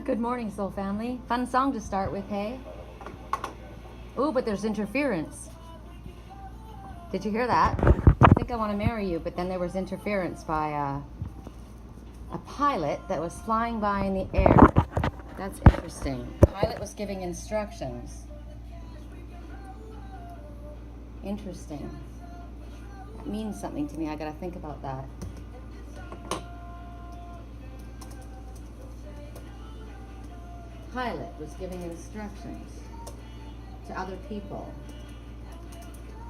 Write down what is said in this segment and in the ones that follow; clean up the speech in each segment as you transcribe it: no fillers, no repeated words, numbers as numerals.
Good morning, soul family. Fun song to start with, hey? Ooh, but there's interference. Did you hear that? I think I want to marry you, but then there was interference by a pilot that was flying by in the air. That's interesting. The pilot was giving instructions. Interesting. That means something to me. I gotta think about that. Pilot was giving instructions to other people,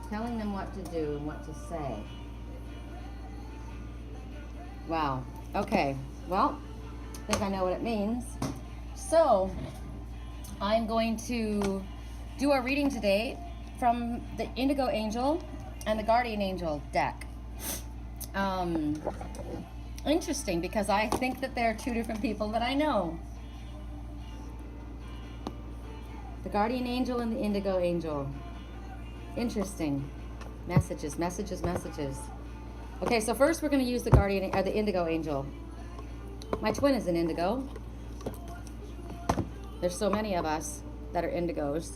telling them what to do and what to say. Wow. Okay. Well, I think I know what it means. So, I'm going to do a reading today from the Indigo Angel and the Guardian Angel deck. Interesting, because I think that they're two different people that I know. The Guardian Angel and the Indigo Angel. Interesting. Messages, messages, messages. Okay, so first we're going to use the the Indigo Angel. My twin is an Indigo. There's so many of us that are Indigos.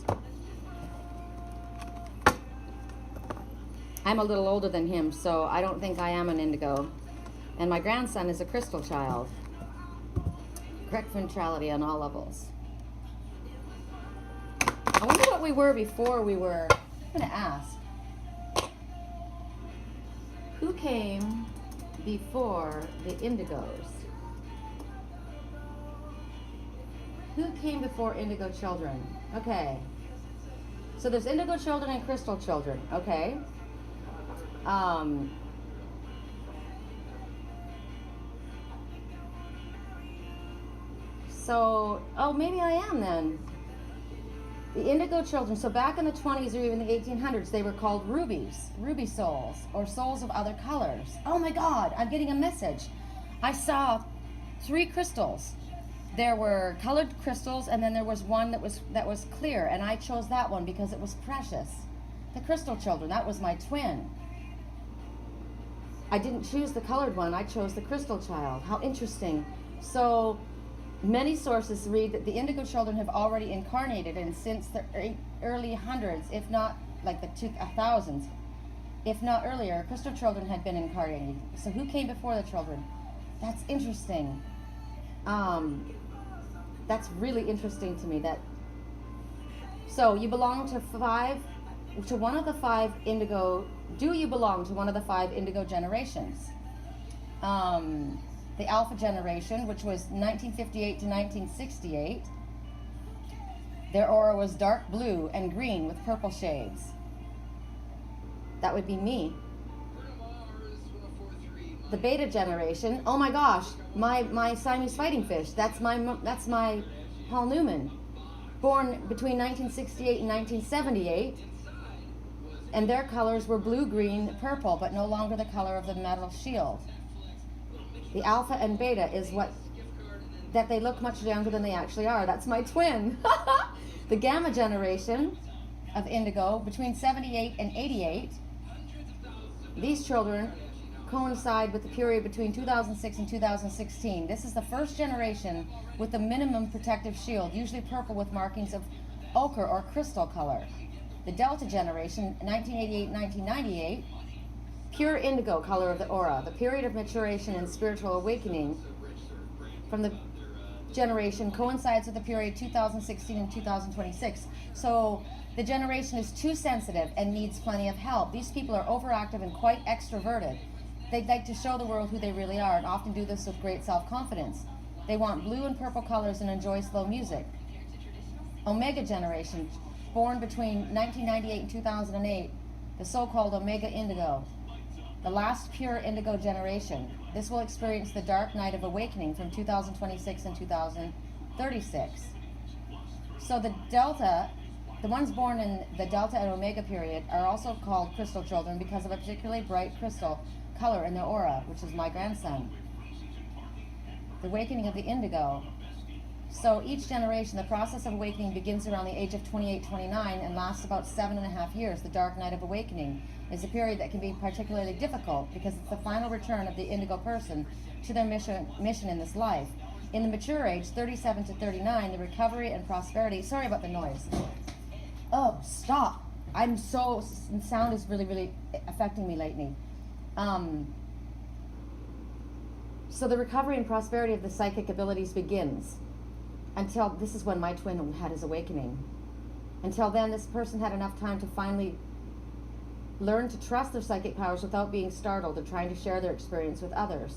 I'm a little older than him, so I don't think I am an Indigo. And my grandson is a crystal child. Correct neutrality on all levels. I wonder what we were before we were. I'm going to ask. Who came before the Indigos? Who came before Indigo children? Okay. So there's Indigo children and crystal children. Okay. So, oh, maybe I am then. The Indigo children, so back in the 20s or even the 1800s, they were called rubies, ruby souls, or souls of other colors. Oh my God, I'm getting a message. I saw 3 crystals. There were colored crystals, and then there was one that was clear, and I chose that one because it was precious. The crystal children, that was my twin. I didn't choose the colored one, I chose the crystal child. How interesting. So, many sources read that the Indigo children have already incarnated, and since the early hundreds, if not like the 2000s, if not earlier, crystal children had been incarnated. So who came before the children? That's interesting. That's really interesting to me. So you belong to one of the 5 Indigo. Do you belong to one of the 5 Indigo generations? The Alpha generation, which was 1958 to 1968. Their aura was dark blue and green with purple shades. That would be me. The Beta generation, oh my gosh, my Siamese fighting fish. That's my Paul Newman, born between 1968 and 1978. And their colors were blue, green, purple, but no longer the color of the metal shield. The Alpha and Beta is that they look much younger than they actually are. That's my twin. The Gamma generation of Indigo, between 78 and 88. These children coincide with the period between 2006 and 2016. This is the first generation with the minimum protective shield, usually purple with markings of ochre or crystal color. The Delta generation, 1988-1998. Pure indigo color of the aura, the period of maturation and spiritual awakening from the generation coincides with the period 2016 and 2026. So the generation is too sensitive and needs plenty of help. These people are overactive and quite extroverted. They'd like to show the world who they really are and often do this with great self-confidence. They want blue and purple colors and enjoy slow music. Omega generation, born between 1998 and 2008, the so-called Omega Indigo. The last pure Indigo generation. This will experience the dark night of awakening from 2026 and 2036. So the Delta, the ones born in the Delta and Omega period, are also called crystal children because of a particularly bright crystal color in their aura, which is my grandson. The awakening of the Indigo. So each generation, the process of awakening begins around the age of 28, 29 and lasts about 7.5 years. The dark night of awakening is a period that can be particularly difficult because it's the final return of the Indigo person to their mission in this life. In the mature age, 37 to 39, the recovery and prosperity. Sorry about the noise. Oh, stop. Sound is really, really affecting me lately. So the recovery and prosperity of the psychic abilities begins. Until, this is when my twin had his awakening. Until then, this person had enough time to finally learn to trust their psychic powers without being startled or trying to share their experience with others.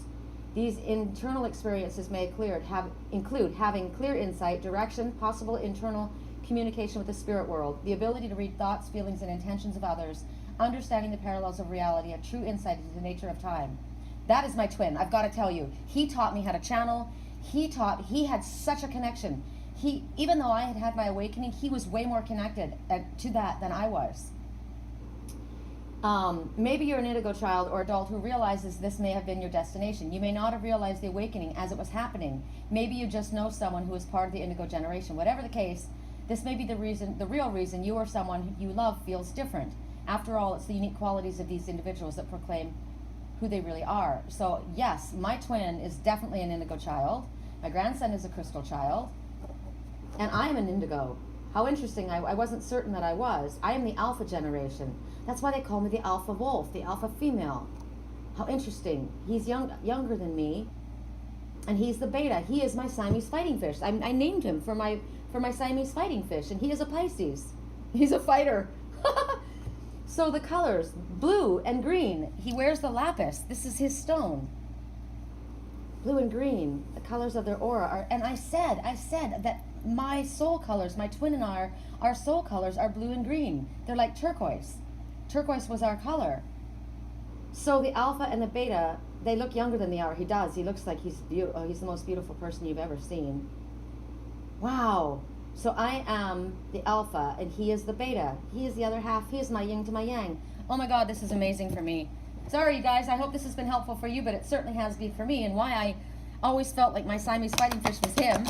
These internal experiences may include having clear insight, direction, possible internal communication with the spirit world, the ability to read thoughts, feelings, and intentions of others, understanding the parallels of reality, a true insight into the nature of time. That is my twin. I've got to tell you, he taught me how to channel. He had such a connection. Even though I had my awakening, he was way more connected to that than I was. Maybe you're an indigo child or adult who realizes this may have been your destination. You may not have realized the awakening as it was happening. Maybe you just know someone who is part of the indigo generation. Whatever the case, this may be the real reason you or someone you love feels different. After all, it's the unique qualities of these individuals that proclaim who they really are. So yes, my twin is definitely an indigo child. My grandson is a crystal child. And I am an indigo. How interesting. I wasn't certain that I was. I am the alpha generation. That's why they call me the alpha wolf, the alpha female. How interesting. He's younger than me, and he's the beta. He is my Siamese fighting fish. I named him for my Siamese fighting fish, and he is a Pisces. He's a fighter. So the colors, blue and green. He wears the lapis. This is his stone. Blue and green, the colors of their aura are, and I said that my soul colors, my twin and our soul colors are blue and green. They're like turquoise. Turquoise was our color. So the alpha and the beta, they look younger than they are. He does. He looks like he's beautiful. He's the most beautiful person you've ever seen. Wow. So I am the alpha and he is the beta. He is the other half. He is my yin to my yang. Oh my God, this is amazing for me. Sorry, you guys. I hope this has been helpful for you, but it certainly has been for me, and why I always felt like my Siamese fighting fish was him.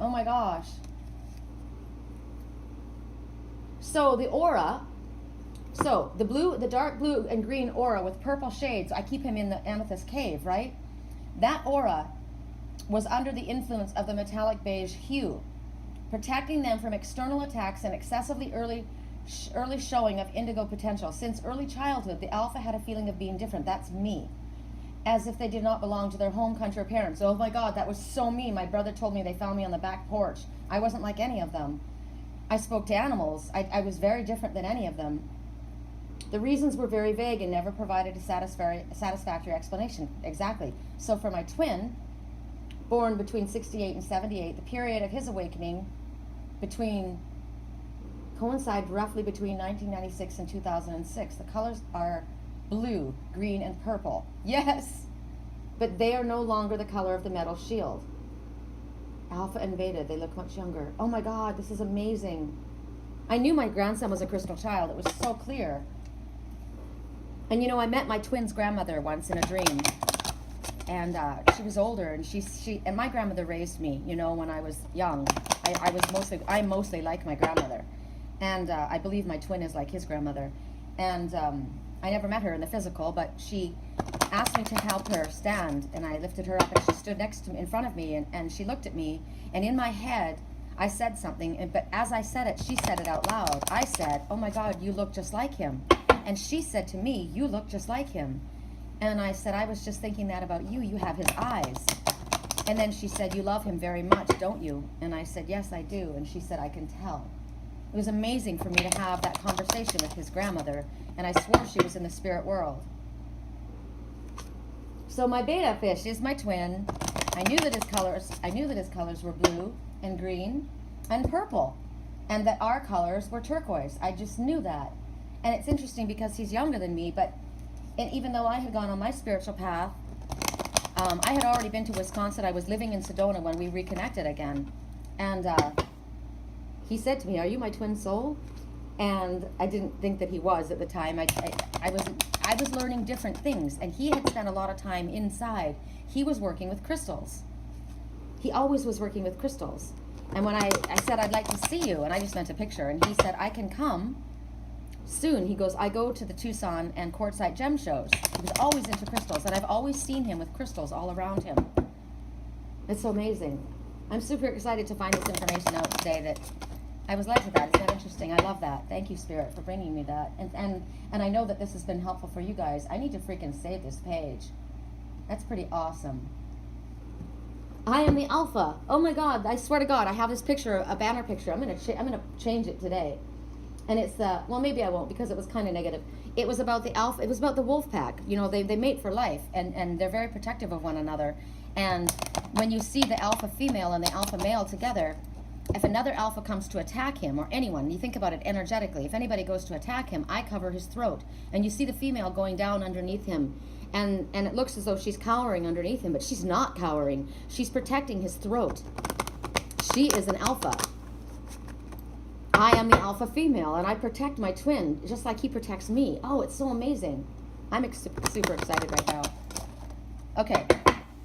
Oh my gosh. So the aura, the dark blue and green aura with purple shades, I keep him in the amethyst cave, right? That aura was under the influence of the metallic beige hue, protecting them from external attacks and excessively early showing of indigo potential. Since early childhood, the alpha had a feeling of being different. That's me. As if they did not belong to their home country or parents. Oh my God, that was so me. My brother told me they found me on the back porch. I wasn't like any of them. I spoke to animals. I was very different than any of them. The reasons were very vague and never provided a satisfactory explanation. Exactly. So for my twin, born between 68 and 78, the period of his awakening coincide roughly between 1996 and 2006. The colors are blue, green, and purple. Yes! But they are no longer the color of the metal shield. Alpha and beta, they look much younger. Oh my God, this is amazing. I knew my grandson was a crystal child. It was so clear. And you know, I met my twin's grandmother once in a dream. And she was older, and and my grandmother raised me, you know, when I was young. I'm mostly like my grandmother. And I believe my twin is like his grandmother. And I never met her in the physical, but she asked me to help her stand, and I lifted her up, and she stood in front of me, and she looked at me, and in my head, I said something, but as I said it, she said it out loud. I said, "Oh my God, you look just like him." And she said to me, "You look just like him." And I said, "I was just thinking that about you. You have his eyes." And then she said, "You love him very much, don't you?" And I said, "Yes, I do." And she said, "I can tell." It was amazing for me to have that conversation with his grandmother, and I swore she was in the spirit world. So my beta fish is my twin. I knew that his colors were blue and green and purple, and that our colors were turquoise. I just knew that. And it's interesting because he's younger than me, and even though I had gone on my spiritual path, I had already been to Wisconsin. I was living in Sedona when we reconnected again. And he said to me, "Are you my twin soul?" And I didn't think that he was at the time. I was learning different things, and he had spent a lot of time inside. He was working with crystals. He always was working with crystals. And when I said, "I'd like to see you," and I just meant a picture, and he said, "I can come soon." He goes, "I go to the Tucson and Quartzite gem shows." He was always into crystals, and I've always seen him with crystals all around him. It's so amazing. I'm super excited to find this information out today. That I was led to that. Isn't that interesting? I love that. Thank you, Spirit, for bringing me that. And I know that this has been helpful for you guys. I need to freaking save this page. That's pretty awesome. I am the Alpha. Oh my God! I swear to God, I have this picture, a banner picture. I'm gonna change it today. And it's well, maybe I won't, because it was kind of negative. It was about the alpha. It was about the wolf pack. You know, they mate for life, and they're very protective of one another. And when you see the alpha female and the alpha male together, if another alpha comes to attack him, or anyone, you think about it energetically, if anybody goes to attack him, I cover his throat. And you see the female going down underneath him. And it looks as though she's cowering underneath him, but she's not cowering. She's protecting his throat. She is an alpha. I am the alpha female, and I protect my twin just like he protects me. Oh, it's so amazing. I'm super excited right now. Okay,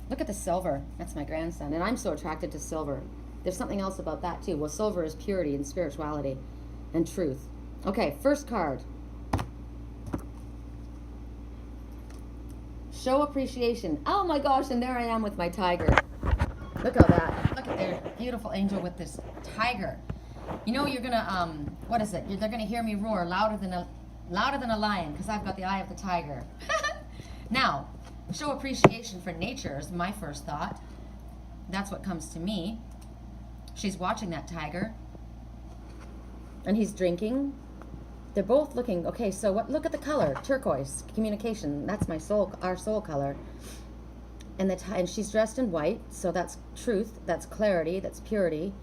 look at the silver. That's my grandson, and I'm so attracted to silver. There's something else about that too. Well, silver is purity and spirituality and truth. Okay, first card. Show appreciation. Oh my gosh, and there I am with my tiger. Look at that. Look at their beautiful angel with this tiger. You know, you're gonna what is it? They're gonna hear me roar louder than a lion, because I've got the eye of the tiger. Now, show appreciation for nature is my first thought. That's what comes to me. She's watching that tiger, and he's drinking. They're both looking okay. So what? Look at the color, turquoise. Communication. That's my soul, our soul color. And she's dressed in white, so that's truth. That's clarity. That's purity.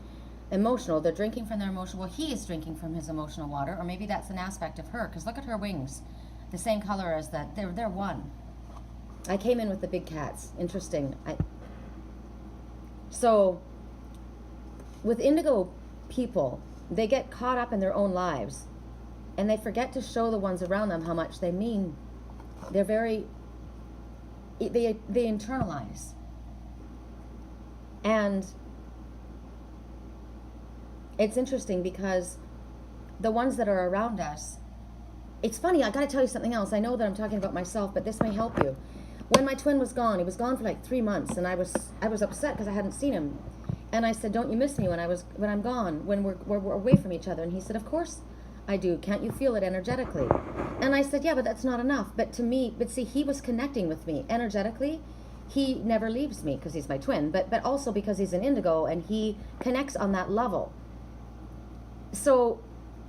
Emotional. They're drinking from their emotional. Well, he is drinking from his emotional water, or maybe that's an aspect of her. Because look at her wings, the same color as that. They're one. I came in with the big cats. Interesting. So with indigo people, they get caught up in their own lives, and they forget to show the ones around them how much they mean. They're very. They internalize, and it's interesting because the ones that are around us, it's funny, I gotta tell you something else. I know that I'm talking about myself, but this may help you. When my twin was gone, he was gone for like 3 months, and I was upset because I hadn't seen him. And I said, don't you miss me when I'm gone, when we're away from each other? And he said, of course I do. Can't you feel it energetically? And I said, yeah, but that's not enough. But see, he was connecting with me energetically. He never leaves me because he's my twin, but also because he's an indigo, and he connects on that level. So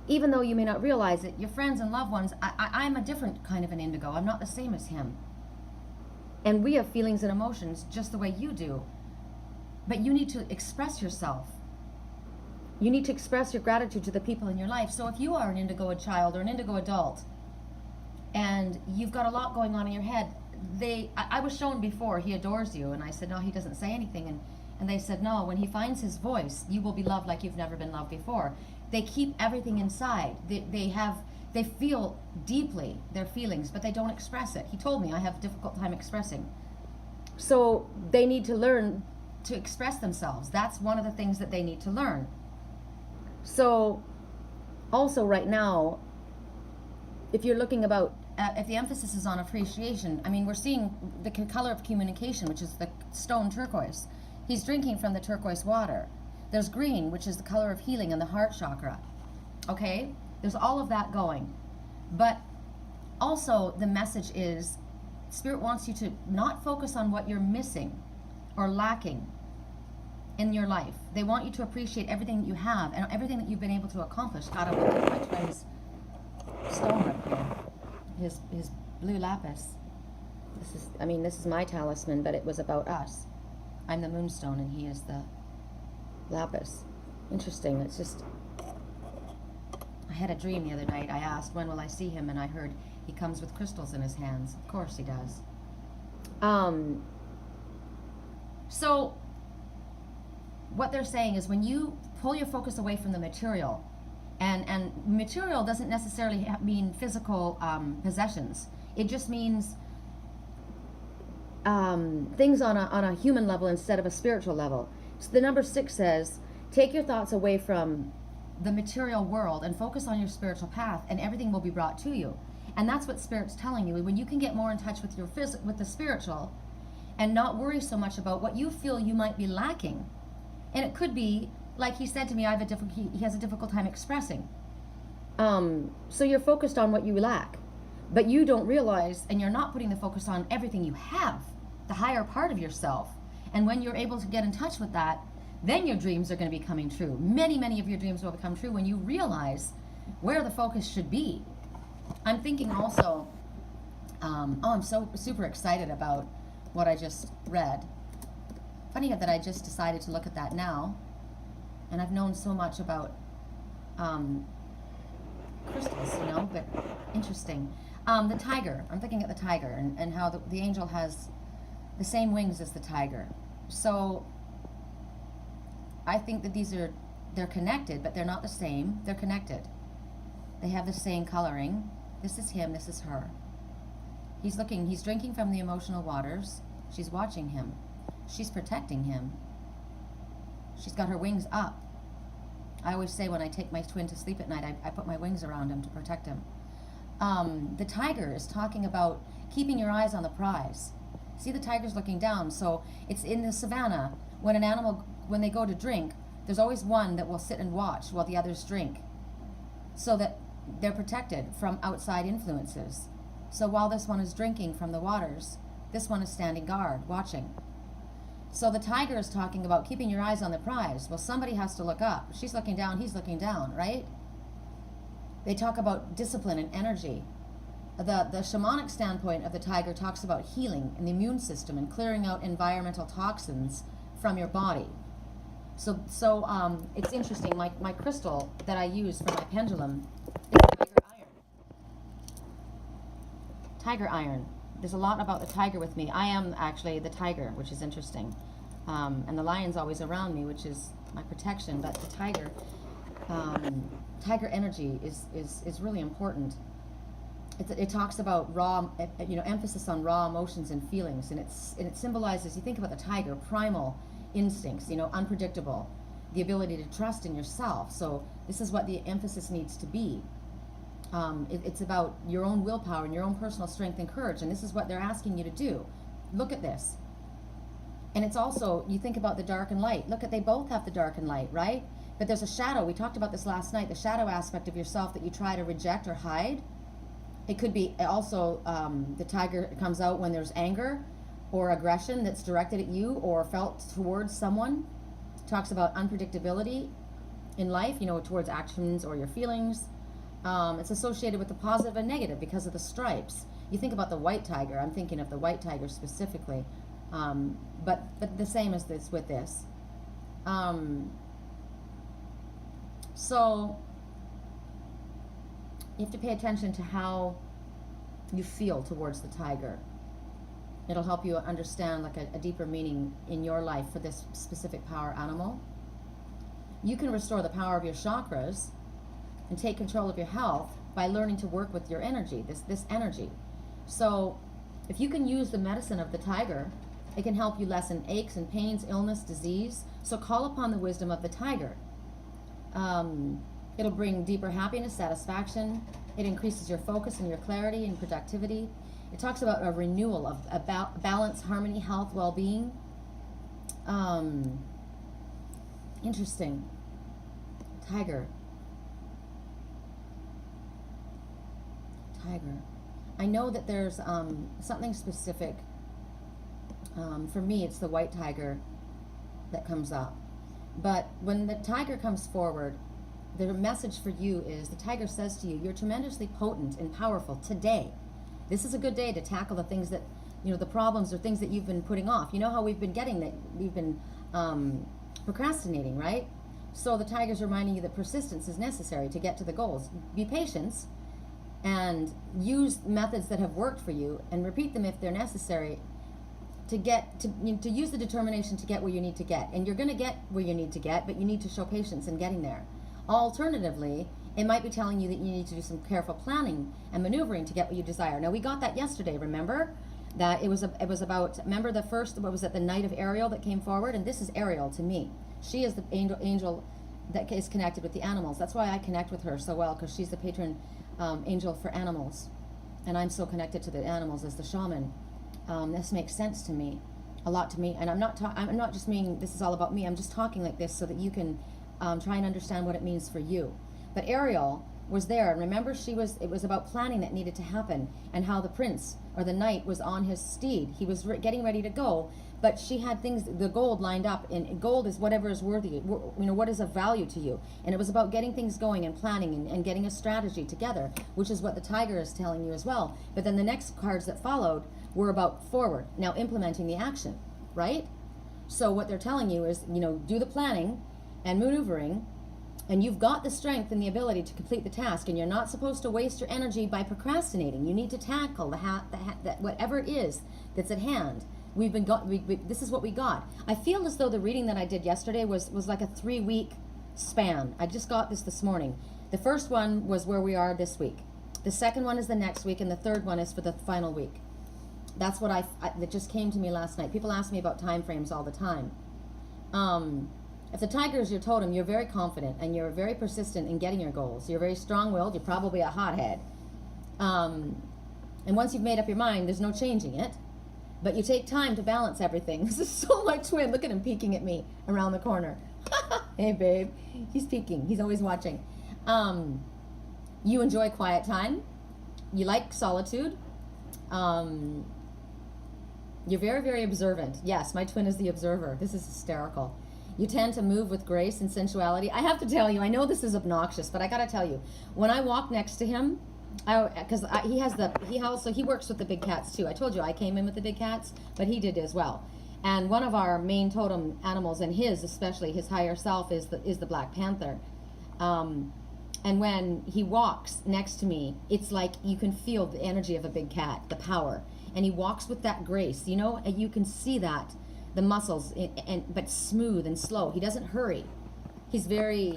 even though you may not realize it, your friends and loved ones, I'm a different kind of an indigo. I'm not the same as him. And we have feelings and emotions just the way you do. But you need to express yourself. You need to express your gratitude to the people in your life. So if you are an indigo child or an indigo adult, and you've got a lot going on in your head, I was shown before, he adores you. And I said, no, he doesn't say anything. And they said, no, when he finds his voice, you will be loved like you've never been loved before. They keep everything inside. They feel deeply their feelings, but they don't express it. He told me I have a difficult time expressing. So they need to learn to express themselves. That's one of the things that they need to learn. So also right now, if you're looking about, if the emphasis is on appreciation, I mean, we're seeing the color of communication, which is the stone turquoise. He's drinking from the turquoise water. There's green, which is the color of healing and the heart chakra. Okay? There's all of that going. But also the message is, Spirit wants you to not focus on what you're missing or lacking in your life. They want you to appreciate everything that you have and everything that you've been able to accomplish. God, I'm looking at my twin's stone right here. His blue lapis. This is my talisman, but it was about us. I'm the moonstone and he is the lapis. Interesting. It's just, I had a dream the other night. I asked, when will I see him? And I heard he comes with crystals in his hands. Of course he does. So what they're saying is, when you pull your focus away from the material, and material doesn't necessarily mean physical possessions. It just means things on a human level instead of a spiritual level. So the number 6 says, take your thoughts away from the material world and focus on your spiritual path, and everything will be brought to you. And that's what Spirit's telling you. When you can get more in touch with your with the spiritual, and not worry so much about what you feel you might be lacking. And it could be, like he said to me, he has a difficult time expressing. So you're focused on what you lack, but you don't realize, and you're not putting the focus on everything you have, the higher part of yourself. And when you're able to get in touch with that, then your dreams are going to be coming true. Many, many of your dreams will become true when you realize where the focus should be. I'm thinking also, I'm so super excited about what I just read. Funny that I just decided to look at that now, and I've known so much about crystals, but interesting. The tiger, I'm thinking of the tiger, and how the angel has the same wings as the tiger. So I think that they're connected, but they're not the same. They're connected. They have the same coloring. This is him, this is her. He's drinking from the emotional waters. She's watching him. She's protecting him. She's got her wings up. I always say when I take my twin to sleep at night, I put my wings around him to protect him. The tiger is talking about keeping your eyes on the prize. See, the tiger's looking down. So it's in the savannah. When they go to drink, there's always one that will sit and watch while the others drink, so that they're protected from outside influences. So while this one is drinking from the waters, this one is standing guard, watching. So the tiger is talking about keeping your eyes on the prize. Well, somebody has to look up. She's looking down, he's looking down, right? They talk about discipline and energy. The shamanic standpoint of the tiger talks about healing and the immune system and clearing out environmental toxins from your body. So it's interesting. My crystal that I use for my pendulum is tiger iron. Tiger iron. There's a lot about the tiger with me. I am actually the tiger, which is interesting. And the lion's always around me, which is my protection. But the tiger energy is really important. It talks about raw, emphasis on raw emotions and feelings, and it symbolizes. You think about the tiger, primal instincts, unpredictable, the ability to trust in yourself. So this is what the emphasis needs to be. It's about your own willpower and your own personal strength and courage, and this is what they're asking you to do. Look at this. And it's also, you think about the dark and light. Look, they both have the dark and light, right? But there's a shadow. We talked about this last night, the shadow aspect of yourself that you try to reject or hide. It could be also, the tiger comes out when there's anger or aggression that's directed at you or felt towards someone. It talks about unpredictability in life, towards actions or your feelings. It's associated with the positive and negative because of the stripes. You think about the white tiger. I'm thinking of the white tiger specifically, but the same as this with this. So you have to pay attention to how you feel towards the tiger. It'll help you understand a deeper meaning in your life for this specific power animal. You can restore the power of your chakras and take control of your health by learning to work with your energy, this energy. So if you can use the medicine of the tiger, it can help you lessen aches and pains, illness, disease. So call upon the wisdom of the tiger. It'll bring deeper happiness, satisfaction. It increases your focus and your clarity and productivity. It talks about a renewal of balance, harmony, health, well-being. Interesting. Tiger. I know that there's something specific. For me, it's the white tiger that comes up. But when the tiger comes forward, the message for you is, the tiger says to you, you're tremendously potent and powerful today. This is a good day to tackle the things that, the problems or things that you've been putting off. You know how we've been procrastinating, right? So the tiger's reminding you that persistence is necessary to get to the goals. Be patient and use methods that have worked for you and repeat them if they're necessary to use the determination to get where you need to get. And you're going to get where you need to get, but you need to show patience in getting there. Alternatively, it might be telling you that you need to do some careful planning and maneuvering to get what you desire. Now, we got that yesterday, remember? That it was about, remember the first, what was it, the night of Ariel that came forward? And this is Ariel to me. She is the angel that is connected with the animals. That's why I connect with her so well, because she's the patron angel for animals. And I'm so connected to the animals as the shaman. This makes sense to me. a lot to me. And I'm not just meaning this is all about me. I'm just talking like this so that you can try and understand what it means for you. But Ariel was there, and remember, it was about planning that needed to happen, and how the prince or the knight was on his steed. He was getting ready to go, but she had things, the gold lined up, and gold is whatever is worthy, you know, what is of value to you. And it was about getting things going and planning and getting a strategy together, which is what the tiger is telling you as well. But then the next cards that followed were about forward, now implementing the action, right? So what they're telling you is, you know, do the planning and maneuvering, and you've got the strength and the ability to complete the task, and you're not supposed to waste your energy by procrastinating. You need to tackle whatever it is that's at hand. This is what we got. I feel as though the reading that I did yesterday was like a 3-week span. I just got this morning. The first one was where we are this week. The second one is the next week, and the third one is for the final week. That's what that just came to me last night. People ask me about time frames all the time. If the tiger is your totem, you're very confident and you're very persistent in getting your goals. You're very strong-willed. You're probably a hothead. And once you've made up your mind, there's no changing it. But you take time to balance everything. This is so my twin. Look at him peeking at me around the corner. Hey, babe. He's peeking. He's always watching. You enjoy quiet time. You like solitude. You're very, very observant. Yes, my twin is the observer. This is hysterical. You tend to move with grace and sensuality. I have to tell you, I know this is obnoxious, but I gotta tell you, when I walk next to him, he works with the big cats too. I told you I came in with the big cats, but he did as well. And one of our main totem animals, and his especially, his higher self, is the Black Panther. And when he walks next to me, it's like you can feel the energy of a big cat, the power. And he walks with that grace, you know, and you can see that. The muscles, but smooth and slow. He doesn't hurry. He's very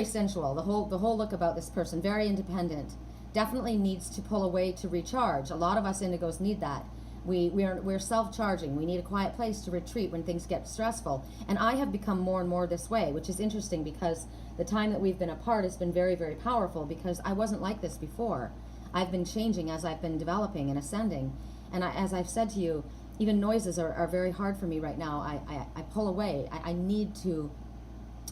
sensual. The whole look about this person, very independent. Definitely needs to pull away to recharge. A lot of us indigos need that. We're self-charging. We need a quiet place to retreat when things get stressful. And I have become more and more this way, which is interesting because the time that we've been apart has been very, very powerful, because I wasn't like this before. I've been changing as I've been developing and ascending. And as I've said to you, even noises are very hard for me right now. I pull away. I need to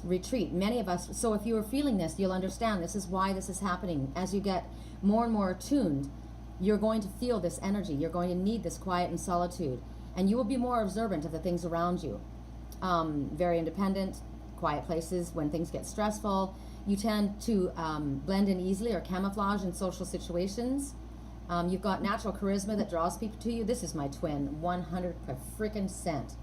retreat. Many of us, so if you are feeling this, you'll understand this is why this is happening. As you get more and more attuned, you're going to feel this energy. You're going to need this quiet and solitude. And you will be more observant of the things around you. Very independent, quiet places when things get stressful. You tend to blend in easily or camouflage in social situations. You've got natural charisma that draws people to you. This is my twin, 100%.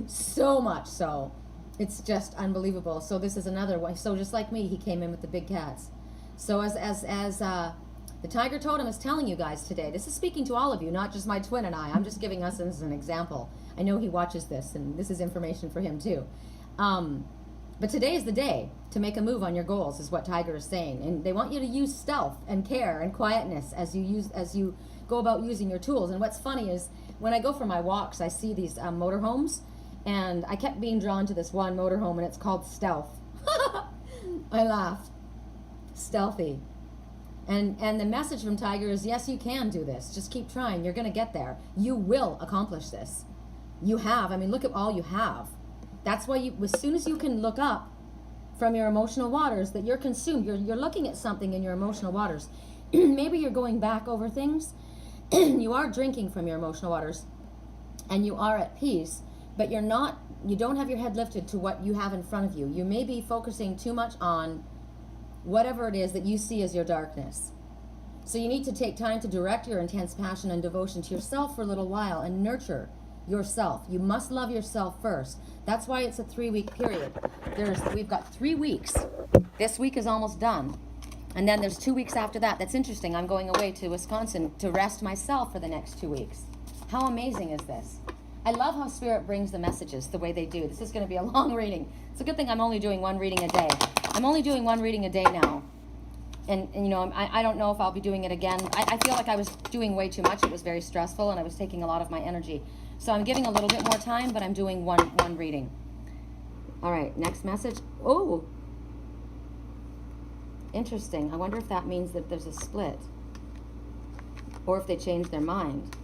So much so. It's just unbelievable. So this is another one. So just like me, he came in with the big cats. So as the tiger totem is telling you guys today, this is speaking to all of you, not just my twin and I. I'm just giving us as an example. I know he watches this, and this is information for him too. But today is the day to make a move on your goals, is what Tiger is saying. And they want you to use stealth and care and quietness as you go about using your tools. And what's funny is when I go for my walks, I see these motorhomes, and I kept being drawn to this one motorhome, and it's called Stealth. I laughed. Stealthy. And the message from Tiger is, yes, you can do this. Just keep trying. You're going to get there. You will accomplish this. You have. I mean, look at all you have. That's why as soon as you can look up from your emotional waters, that you're consumed, you're looking at something in your emotional waters. Maybe you're going back over things. You are drinking from your emotional waters, and you are at peace, but you don't have your head lifted to what you have in front of you. You may be focusing too much on whatever it is that you see as your darkness. So you need to take time to direct your intense passion and devotion to yourself for a little while and nurture yourself. You must love yourself first. That's why it's a 3-week period. We've got 3 weeks. This week is almost done. And then there's 2 weeks after that. That's interesting. I'm going away to Wisconsin to rest myself for the next 2 weeks. How amazing is this? I love how Spirit brings the messages the way they do. This is going to be a long reading. It's a good thing I'm only doing one reading a day. I'm only doing one reading a day now. And you know, I don't know if I'll be doing it again. I feel like I was doing way too much. It was very stressful, and I was taking a lot of my energy. So I'm giving a little bit more time, but I'm doing one reading. All right, next message. Oh, interesting. I wonder if that means that there's a split, or if they changed their mind.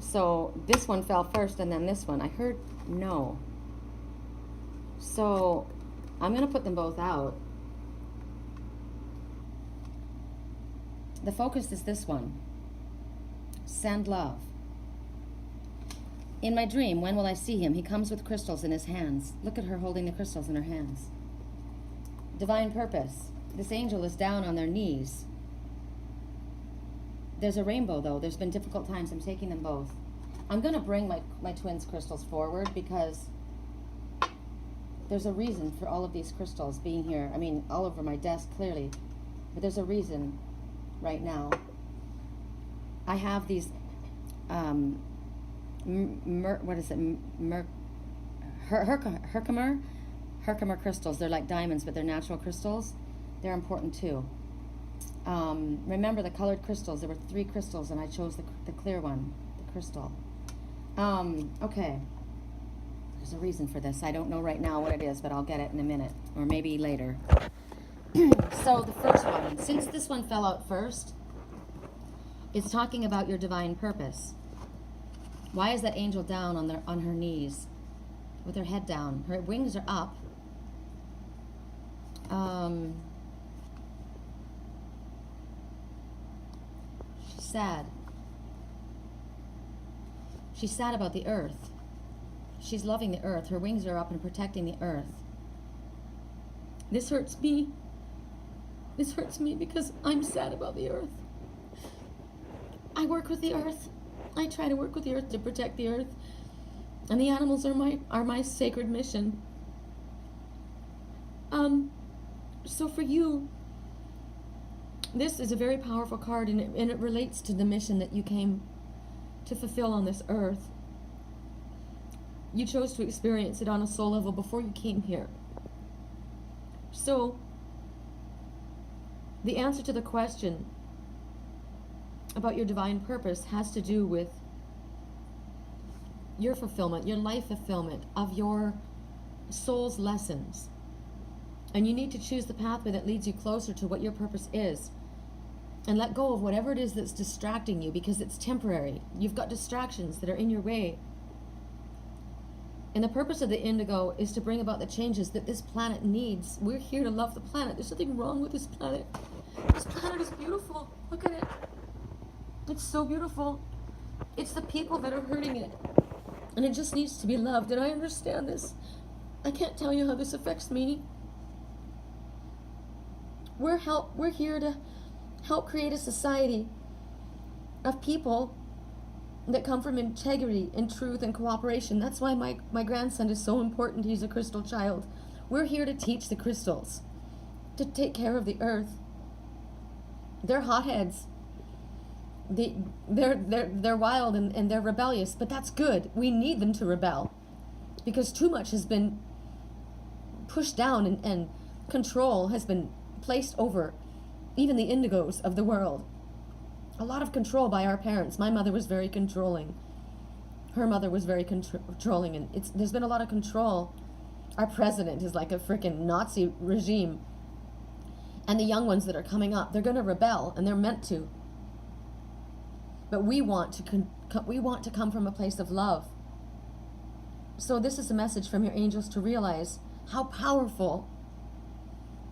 So this one fell first and then this one. I heard no. So I'm going to put them both out. The focus is this one. Send love. In my dream, when will I see him? He comes with crystals in his hands. Look at her holding the crystals in her hands. Divine purpose. This angel is down on their knees. There's a rainbow, though. There's been difficult times. I'm taking them both. I'm going to bring my twins' crystals forward because there's a reason for all of these crystals being here. I mean, all over my desk, clearly. But there's a reason right now. I have these, what is it? Herkimer crystals. They're like diamonds, but they're natural crystals. They're important too. Remember the colored crystals. There were 3 crystals, and I chose the clear one, the crystal. Okay. There's a reason for this. I don't know right now what it is, but I'll get it in a minute, or maybe later. So the first one, since this one fell out first, it's talking about your divine purpose. Why is that angel down on her knees with her head down? Her wings are up. She's sad. She's sad about the earth. She's loving the earth. Her wings are up and protecting the earth. This hurts me. This hurts me because I'm sad about the earth. I work with the earth. I try to work with the earth to protect the earth. And the animals are my sacred mission. So for you, this is a very powerful card, and it relates to the mission that you came to fulfill on this earth. You chose to experience it on a soul level before you came here. So, the answer to the question about your divine purpose has to do with your fulfillment, your life fulfillment of your soul's lessons. And you need to choose the pathway that leads you closer to what your purpose is. And let go of whatever it is that's distracting you, because it's temporary. You've got distractions that are in your way. And the purpose of the Indigo is to bring about the changes that this planet needs. We're here to love the planet. There's nothing wrong with this planet. This planet is beautiful. Look at it. It's so beautiful. It's the people that are hurting it. And it just needs to be loved. And I understand this. I can't tell you how this affects me. We're here to help create a society of people that come from integrity and truth and cooperation. That's why my grandson is so important. He's a crystal child. We're here to teach the crystals to take care of the earth. They're hotheads. They're wild and they're rebellious, but that's good. We need them to rebel because too much has been pushed down and control has been placed over even the Indigos of the world. A lot of control by our parents. My mother was very controlling. Her mother was very controlling, and there's been a lot of control. Our president is like a freaking Nazi regime. And the young ones that are coming up, they're going to rebel, and they're meant to. But we want to come from a place of love. So this is a message from your angels to realize how powerful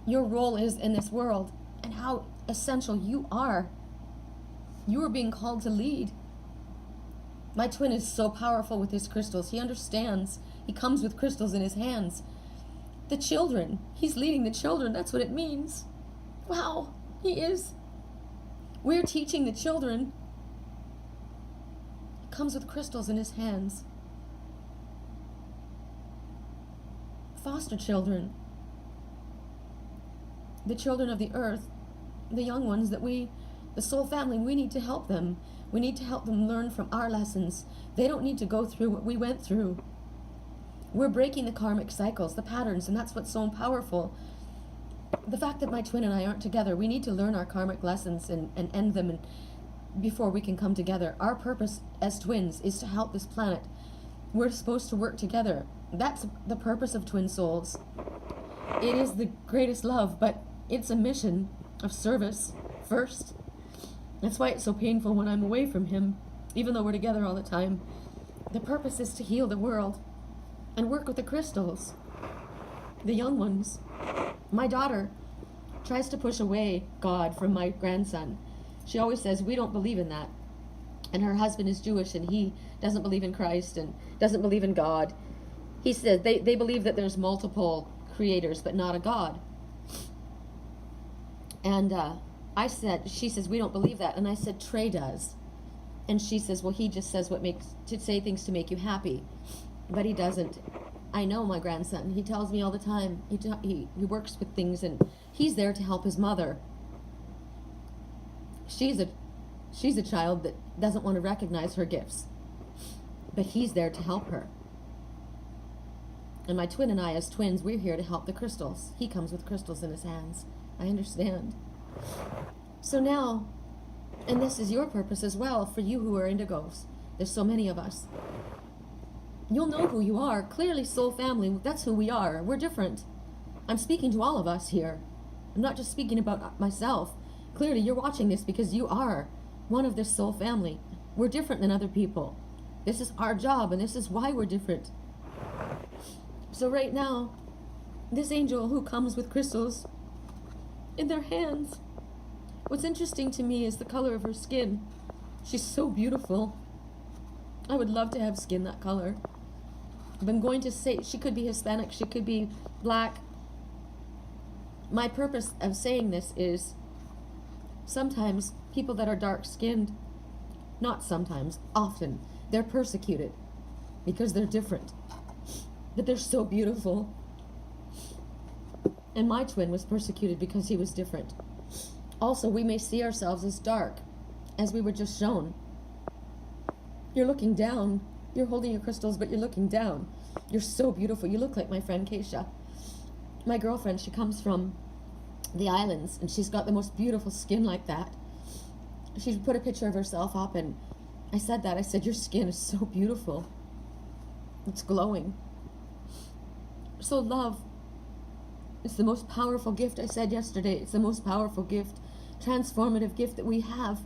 your role is in this world and how essential you are. You are being called to lead. My twin is so powerful with his crystals. He understands. He comes with crystals in his hands. The children. He's leading the children. That's what it means. Wow, he is. We're teaching the children. He comes with crystals in his hands. Foster children. The children of the earth. The young ones that the soul family, we need to help them. We need to help them learn from our lessons. They don't need to go through what we went through. We're breaking the karmic cycles, the patterns, and that's what's so powerful. The fact that my twin and I aren't together, we need to learn our karmic lessons and end them before we can come together. Our purpose as twins is to help this planet. We're supposed to work together. That's the purpose of twin souls. It is the greatest love, but it's a mission of service first. That's why it's so painful when I'm away from him. even though we're together all the time. The purpose is to heal the world and work with the crystals, the young ones. My daughter tries to push away God from my grandson. She always says, we don't believe in that. And her husband is Jewish, and he doesn't believe in Christ and doesn't believe in God. He says they believe that there's multiple creators, but not a God. And she says, we don't believe that. And I said, Trey does. And she says, well, he just says to say things to make you happy. But he doesn't. I know my grandson. He tells me all the time. He works with things, and he's there to help his mother. She's a child that doesn't want to recognize her gifts. But he's there to help her. And my twin and I, as twins, we're here to help the crystals. He comes with crystals in his hands. I understand. So now, and this is your purpose as well, for you who are indigos. There's so many of us. You'll know who you are. Clearly, soul family, that's who we are. We're different. I'm speaking to all of us here. I'm not just speaking about myself. Clearly, you're watching this because you are one of this soul family. We're different than other people. This is our job, and this is why we're different. So right now, this angel who comes with crystals in their hands, what's interesting to me is the color of her skin. She's so beautiful. I would love to have skin that color. But I'm going to say she could be Hispanic, she could be black. My purpose of saying this is sometimes people that are dark-skinned, not sometimes, often, they're persecuted because they're different. But they're so beautiful. And my twin was persecuted because he was different. Also, we may see ourselves as dark, as we were just shown. You're looking down. You're holding your crystals, but you're looking down. You're so beautiful. You look like my friend Keisha. My girlfriend, she comes from the islands, and she's got the most beautiful skin like that. She put a picture of herself up, and I said, your skin is so beautiful. It's glowing. So love, it's the most powerful gift. I said yesterday, it's the most powerful gift, transformative gift that we have.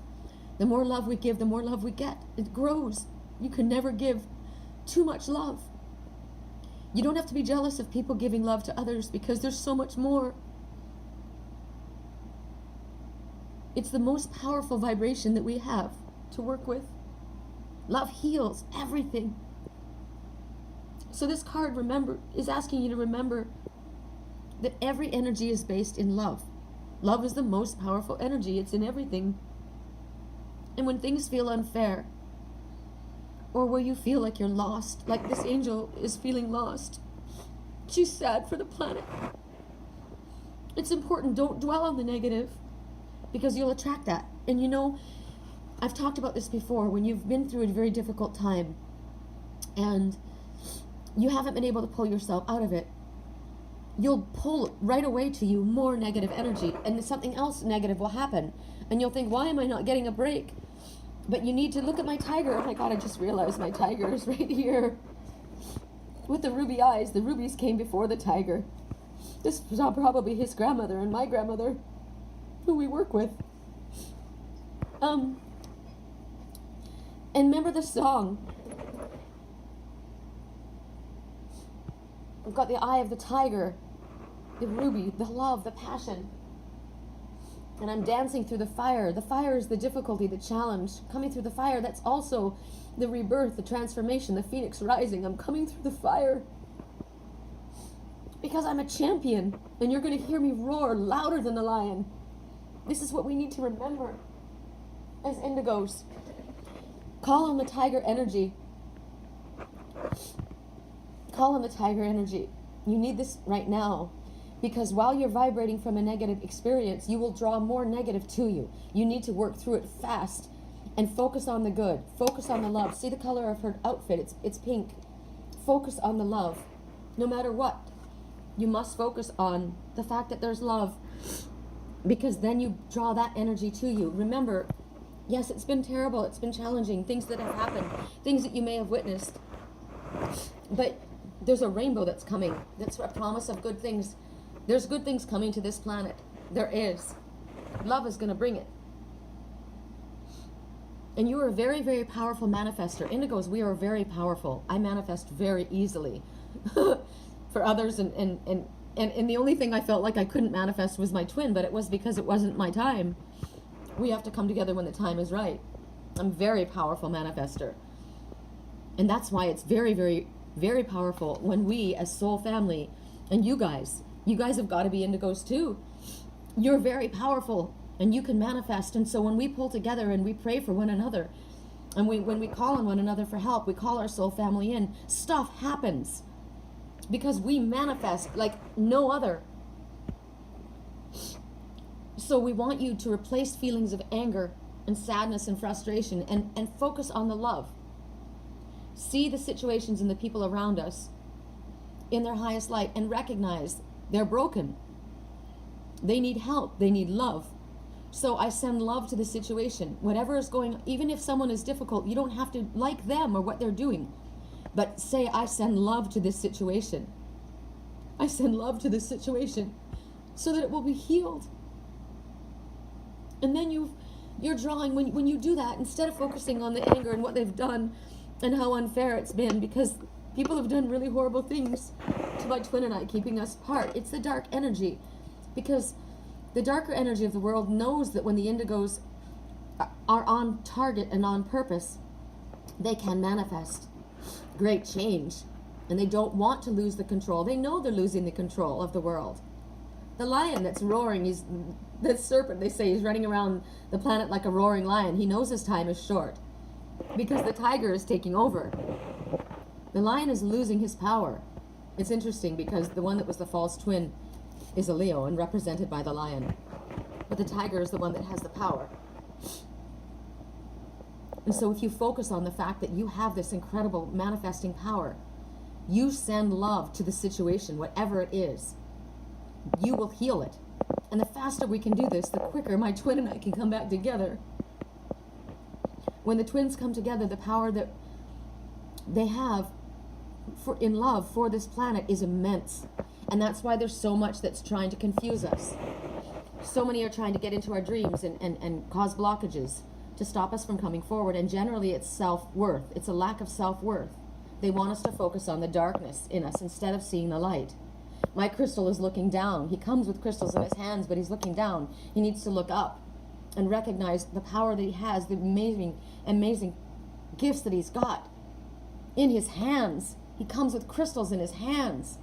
The more love we give, the more love we get. It grows. You can never give too much love. You don't have to be jealous of people giving love to others because there's so much more. It's the most powerful vibration that we have to work with. Love heals everything. So this card, remember, is asking you to remember that every energy is based in love. Love is the most powerful energy. It's in everything. And when things feel unfair, or where you feel like you're lost, like this angel is feeling lost, she's sad for the planet. It's important, don't dwell on the negative, because you'll attract that. And you know, I've talked about this before, when you've been through a very difficult time, and you haven't been able to pull yourself out of it, you'll pull right away to you more negative energy, and something else negative will happen. And you'll think, why am I not getting a break? But you need to look at my tiger. Oh my God, I just realized my tiger is right here. With the ruby eyes. The rubies came before the tiger. This was probably his grandmother and my grandmother, who we work with. And remember the song. We've got the eye of the tiger, the ruby, the love, the passion. And I'm dancing through the fire. The fire is the difficulty, the challenge. Coming through the fire, that's also the rebirth, the transformation, the phoenix rising. I'm coming through the fire because I'm a champion, and you're going to hear me roar louder than the lion. This is what we need to remember as indigos. Call on the tiger energy. Call on the tiger energy. You need this right now, because while you're vibrating from a negative experience, you will draw more negative to you. You need to work through it fast and focus on the good. Focus on the love. See the color of her outfit. It's pink. Focus on the love. No matter what, you must focus on the fact that there's love, because then you draw that energy to you. Remember, yes, it's been terrible. It's been challenging. Things that have happened. Things that you may have witnessed. But there's a rainbow that's coming. That's a promise of good things. There's good things coming to this planet. There is. Love is going to bring it. And you are a very, very powerful manifester. Indigos, we are very powerful. I manifest very easily for others. And the only thing I felt like I couldn't manifest was my twin, but it was because it wasn't my time. We have to come together when the time is right. I'm a very powerful manifester. And that's why it's very, very, very powerful when we as soul family, and you guys have got to be Indigos too. You're very powerful and you can manifest. And so when we pull together and we pray for one another, and when we call on one another for help, we call our soul family in, stuff happens because we manifest like no other. So we want you to replace feelings of anger and sadness and frustration and focus on the love. See the situations and the people around us in their highest light and recognize they're broken. They need help. They need love. So I send love to the situation. Whatever is going on, even if someone is difficult, you don't have to like them or what they're doing. But say, I send love to this situation. I send love to this situation so that it will be healed. And then you're drawing, when you do that, instead of focusing on the anger and what they've done and how unfair it's been, because people have done really horrible things to my twin and I, keeping us apart. It's the dark energy, because the darker energy of the world knows that when the Indigos are on target and on purpose, they can manifest great change. And they don't want to lose the control. They know they're losing the control of the world. The lion that's roaring, the serpent, they say, he's running around the planet like a roaring lion. He knows his time is short because the tiger is taking over. The lion is losing his power. It's interesting because the one that was the false twin is a Leo and represented by the lion. But the tiger is the one that has the power. And so if you focus on the fact that you have this incredible manifesting power, you send love to the situation, whatever it is, you will heal it. And the faster we can do this, the quicker my twin and I can come back together. When the twins come together, the power that they have in love for this planet is immense. And that's why there's so much that's trying to confuse us. So many are trying to get into our dreams and cause blockages to stop us from coming forward. And generally it's self-worth. It's a lack of self-worth. They want us to focus on the darkness in us instead of seeing the light. My crystal is looking down. He comes with crystals in his hands, but he's looking down. He needs to look up and recognize the power that he has, the amazing, amazing gifts that he's got in his hands. He comes with crystals in his hands.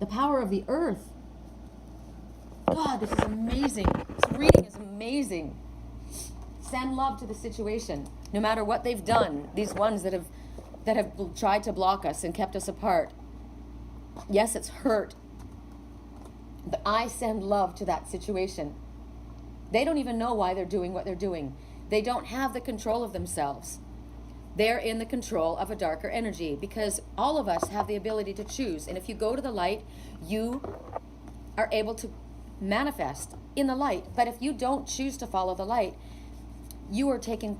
The power of the earth. God, this is amazing. This reading is amazing. Send love to the situation, no matter what they've done. These ones that have tried to block us and kept us apart. Yes, it's hurt. But I send love to that situation. They don't even know why they're doing what they're doing. They don't have the control of themselves. They're in the control of a darker energy, because all of us have the ability to choose. And if you go to the light, you are able to manifest in the light. But if you don't choose to follow the light, you are taken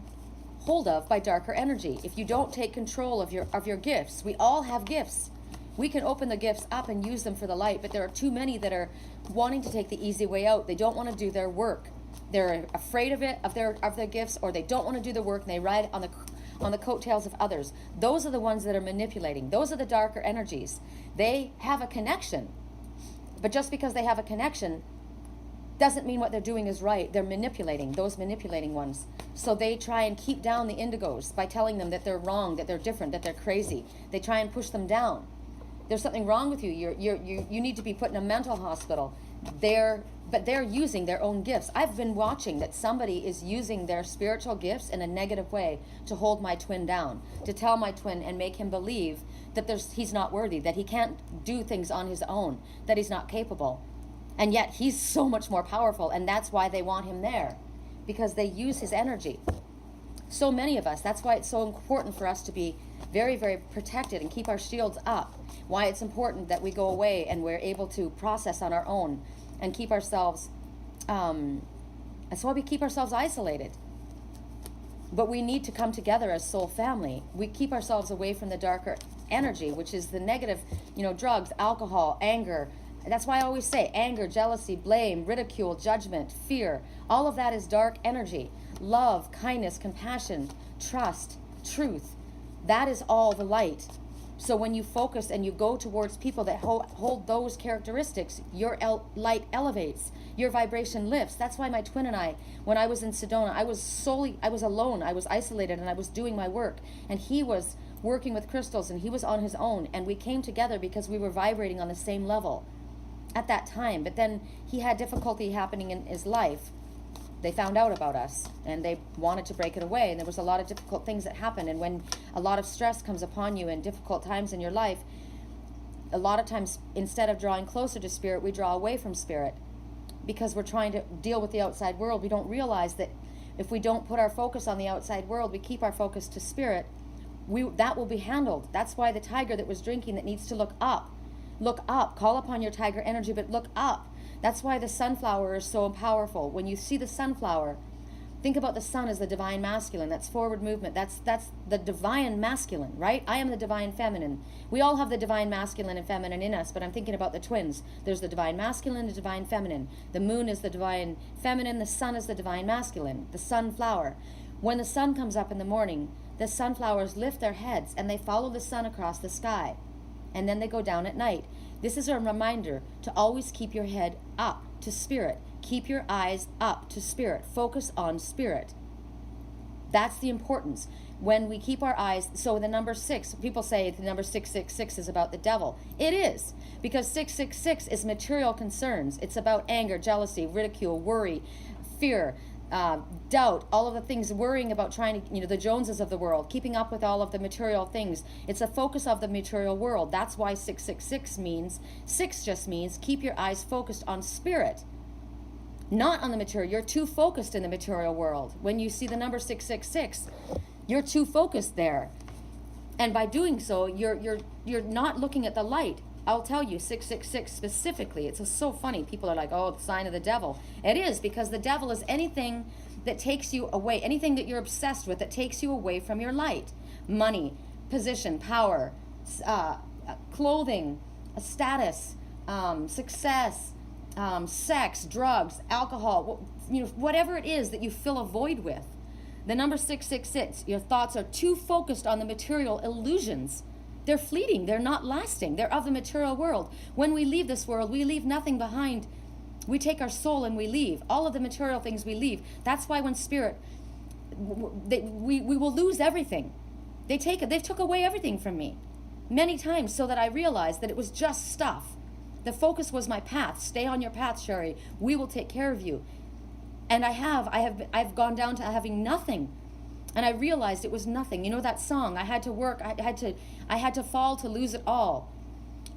hold of by darker energy. If you don't take control of your gifts, we all have gifts. We can open the gifts up and use them for the light, but there are too many that are wanting to take the easy way out. They don't want to do their work. They're afraid of their gifts, or they don't want to do the work, and they ride on the coattails of others. Those are the ones that are manipulating. Those are the darker energies. They have a connection, but just because they have a connection doesn't mean what they're doing is right. They're manipulating, those manipulating ones. So they try and keep down the Indigos by telling them that they're wrong, that they're different, that they're crazy. They try and push them down. There's something wrong with you. You need to be put in a mental hospital. But they're using their own gifts. I've been watching that somebody is using their spiritual gifts in a negative way to hold my twin down, to tell my twin and make him believe that he's not worthy, that he can't do things on his own, that he's not capable. And yet he's so much more powerful, and that's why they want him there, because they use his energy. So many of us, that's why it's so important for us to be very, very protected and keep our shields up. Why it's important that we go away and we're able to process on our own and keep ourselves, that's why we keep ourselves isolated. But we need to come together as soul family. We keep ourselves away from the darker energy, which is the negative, drugs, alcohol, anger. That's why I always say anger, jealousy, blame, ridicule, judgment, fear. All of that is dark energy. Love, kindness, compassion, trust, truth. That is all the light. So when you focus and you go towards people that hold those characteristics, your light elevates, your vibration lifts. That's why my twin and I, when I was in Sedona, I was alone, I was isolated, and I was doing my work. And he was working with crystals, and he was on his own. And we came together because we were vibrating on the same level at that time. But then he had difficulty happening in his life. They found out about us, and they wanted to break it away, and there was a lot of difficult things that happened. And when a lot of stress comes upon you and difficult times in your life, a lot of times, instead of drawing closer to spirit, we draw away from spirit because we're trying to deal with the outside world. We don't realize that if we don't put our focus on the outside world, we keep our focus to spirit, that will be handled. That's why the tiger that was drinking, that needs to look up, call upon your tiger energy, but look up. That's why the sunflower is so powerful. When you see the sunflower, think about the sun as the divine masculine. That's forward movement. That's the divine masculine, right? I am the divine feminine. We all have the divine masculine and feminine in us, but I'm thinking about the twins. There's the divine masculine, the divine feminine. The moon is the divine feminine. The sun is the divine masculine. The sunflower. When the sun comes up in the morning, the sunflowers lift their heads and they follow the sun across the sky. And then they go down at night. This is a reminder to always keep your head up to spirit. Keep your eyes up to spirit. Focus on spirit. That's the importance. When we keep our eyes, so the number 6, people say the number 666 is about the devil. It is, because 666 is material concerns. It's about anger, jealousy, ridicule, worry, fear, doubt, all of the things, worrying about trying to, the Joneses of the world, keeping up with all of the material things. It's a focus of the material world. That's why 666 means, 6 just means keep your eyes focused on spirit, not on the material. You're too focused in the material world. When you see the number 666, you're too focused there. And by doing so, you're not looking at the light. I'll tell you, 666 specifically, it's so funny. People are like, oh, the sign of the devil. It is, because the devil is anything that takes you away, anything that you're obsessed with that takes you away from your light. Money, position, power, clothing, status, success, sex, drugs, alcohol, whatever it is that you fill a void with. The number 666, your thoughts are too focused on the material illusions. They're fleeting. They're not lasting. They're of the material world. When we leave this world, we leave nothing behind. We take our soul and we leave. All of the material things we leave. That's why when spirit, we will lose everything. They took away everything from me many times, so that I realized that it was just stuff. The focus was my path. Stay on your path, Sherri. We will take care of you. And I've gone down to having nothing. And I realized it was nothing. You know that song, I had to work, I had to fall to lose it all.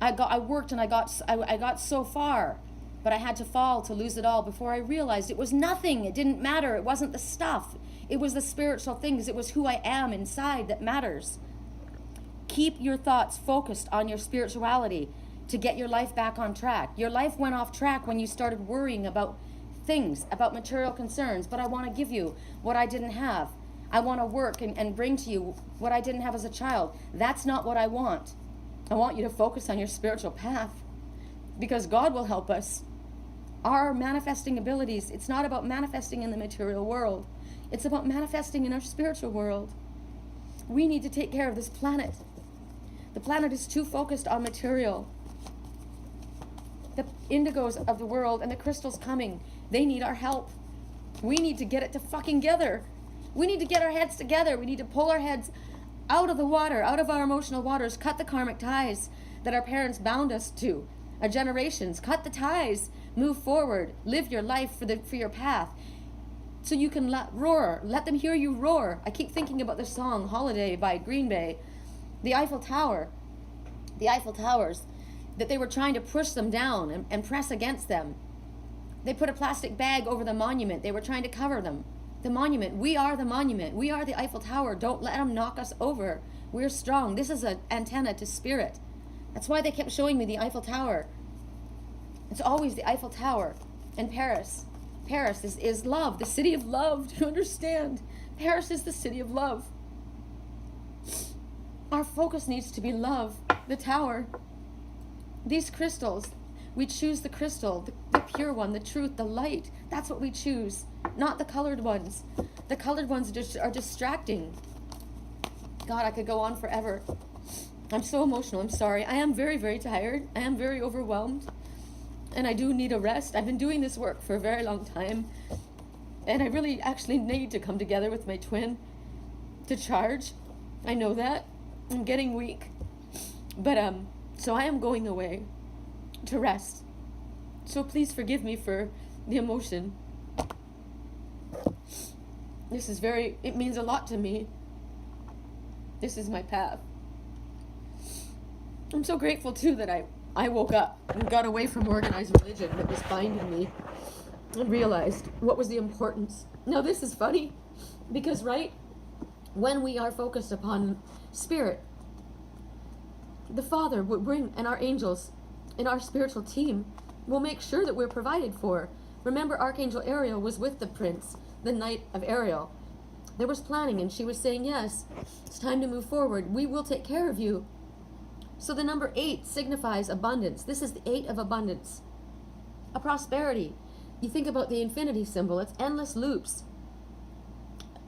I worked and I got so far, but I had to fall to lose it all before I realized it was nothing. It didn't matter. It wasn't the stuff. It was the spiritual things. It was who I am inside that matters. Keep your thoughts focused on your spirituality to get your life back on track. Your life went off track when you started worrying about things, about material concerns, but I want to give you what I didn't have. I want to work and bring to you what I didn't have as a child. That's not what I want. I want you to focus on your spiritual path, because God will help us. Our manifesting abilities, it's not about manifesting in the material world. It's about manifesting in our spiritual world. We need to take care of this planet. The planet is too focused on material. The indigos of the world and the crystals coming, they need our help. We need to get it to fucking together. We need to get our heads together. We need to pull our heads out of the water, out of our emotional waters, cut the karmic ties that our parents bound us to, our generations. Cut the ties, move forward, live your life for your path, so you can roar. Let them hear you roar. I keep thinking about the song Holiday by Green Bay, the Eiffel Tower, the Eiffel Towers, that they were trying to push them down and press against them. They put a plastic bag over the monument. They were trying to cover them. The monument. We are the monument. We are the Eiffel Tower. Don't let them knock us over. We're strong. This is an antenna to spirit. That's why they kept showing me the Eiffel Tower. It's always the Eiffel Tower. And Paris. Paris is love, the city of love. Do you understand? Paris is the city of love. Our focus needs to be love. The tower. These crystals. We choose the crystal, the pure one, the truth, the light. That's what we choose, not the colored ones. The colored ones are distracting. God, I could go on forever. I'm so emotional. I'm sorry. I am very, very tired. I am very overwhelmed. And I do need a rest. I've been doing this work for a very long time. And I really actually need to come together with my twin to charge. I know that. I'm getting weak. But, so I am going away to rest. So please forgive me for the emotion. This is it means a lot to me. This is my path. I'm so grateful too that I woke up and got away from organized religion that was binding me and realized what was the importance. Now this is funny because when we are focused upon spirit, the Father will bring, and our angels and our spiritual team will make sure that we're provided for. Remember, Archangel Ariel was with the prince the night of Ariel. There was planning, and she was saying, yes, it's time to move forward. We will take care of you. So the number 8 signifies abundance. This is the 8 of abundance. A prosperity. You think about the infinity symbol. It's endless loops.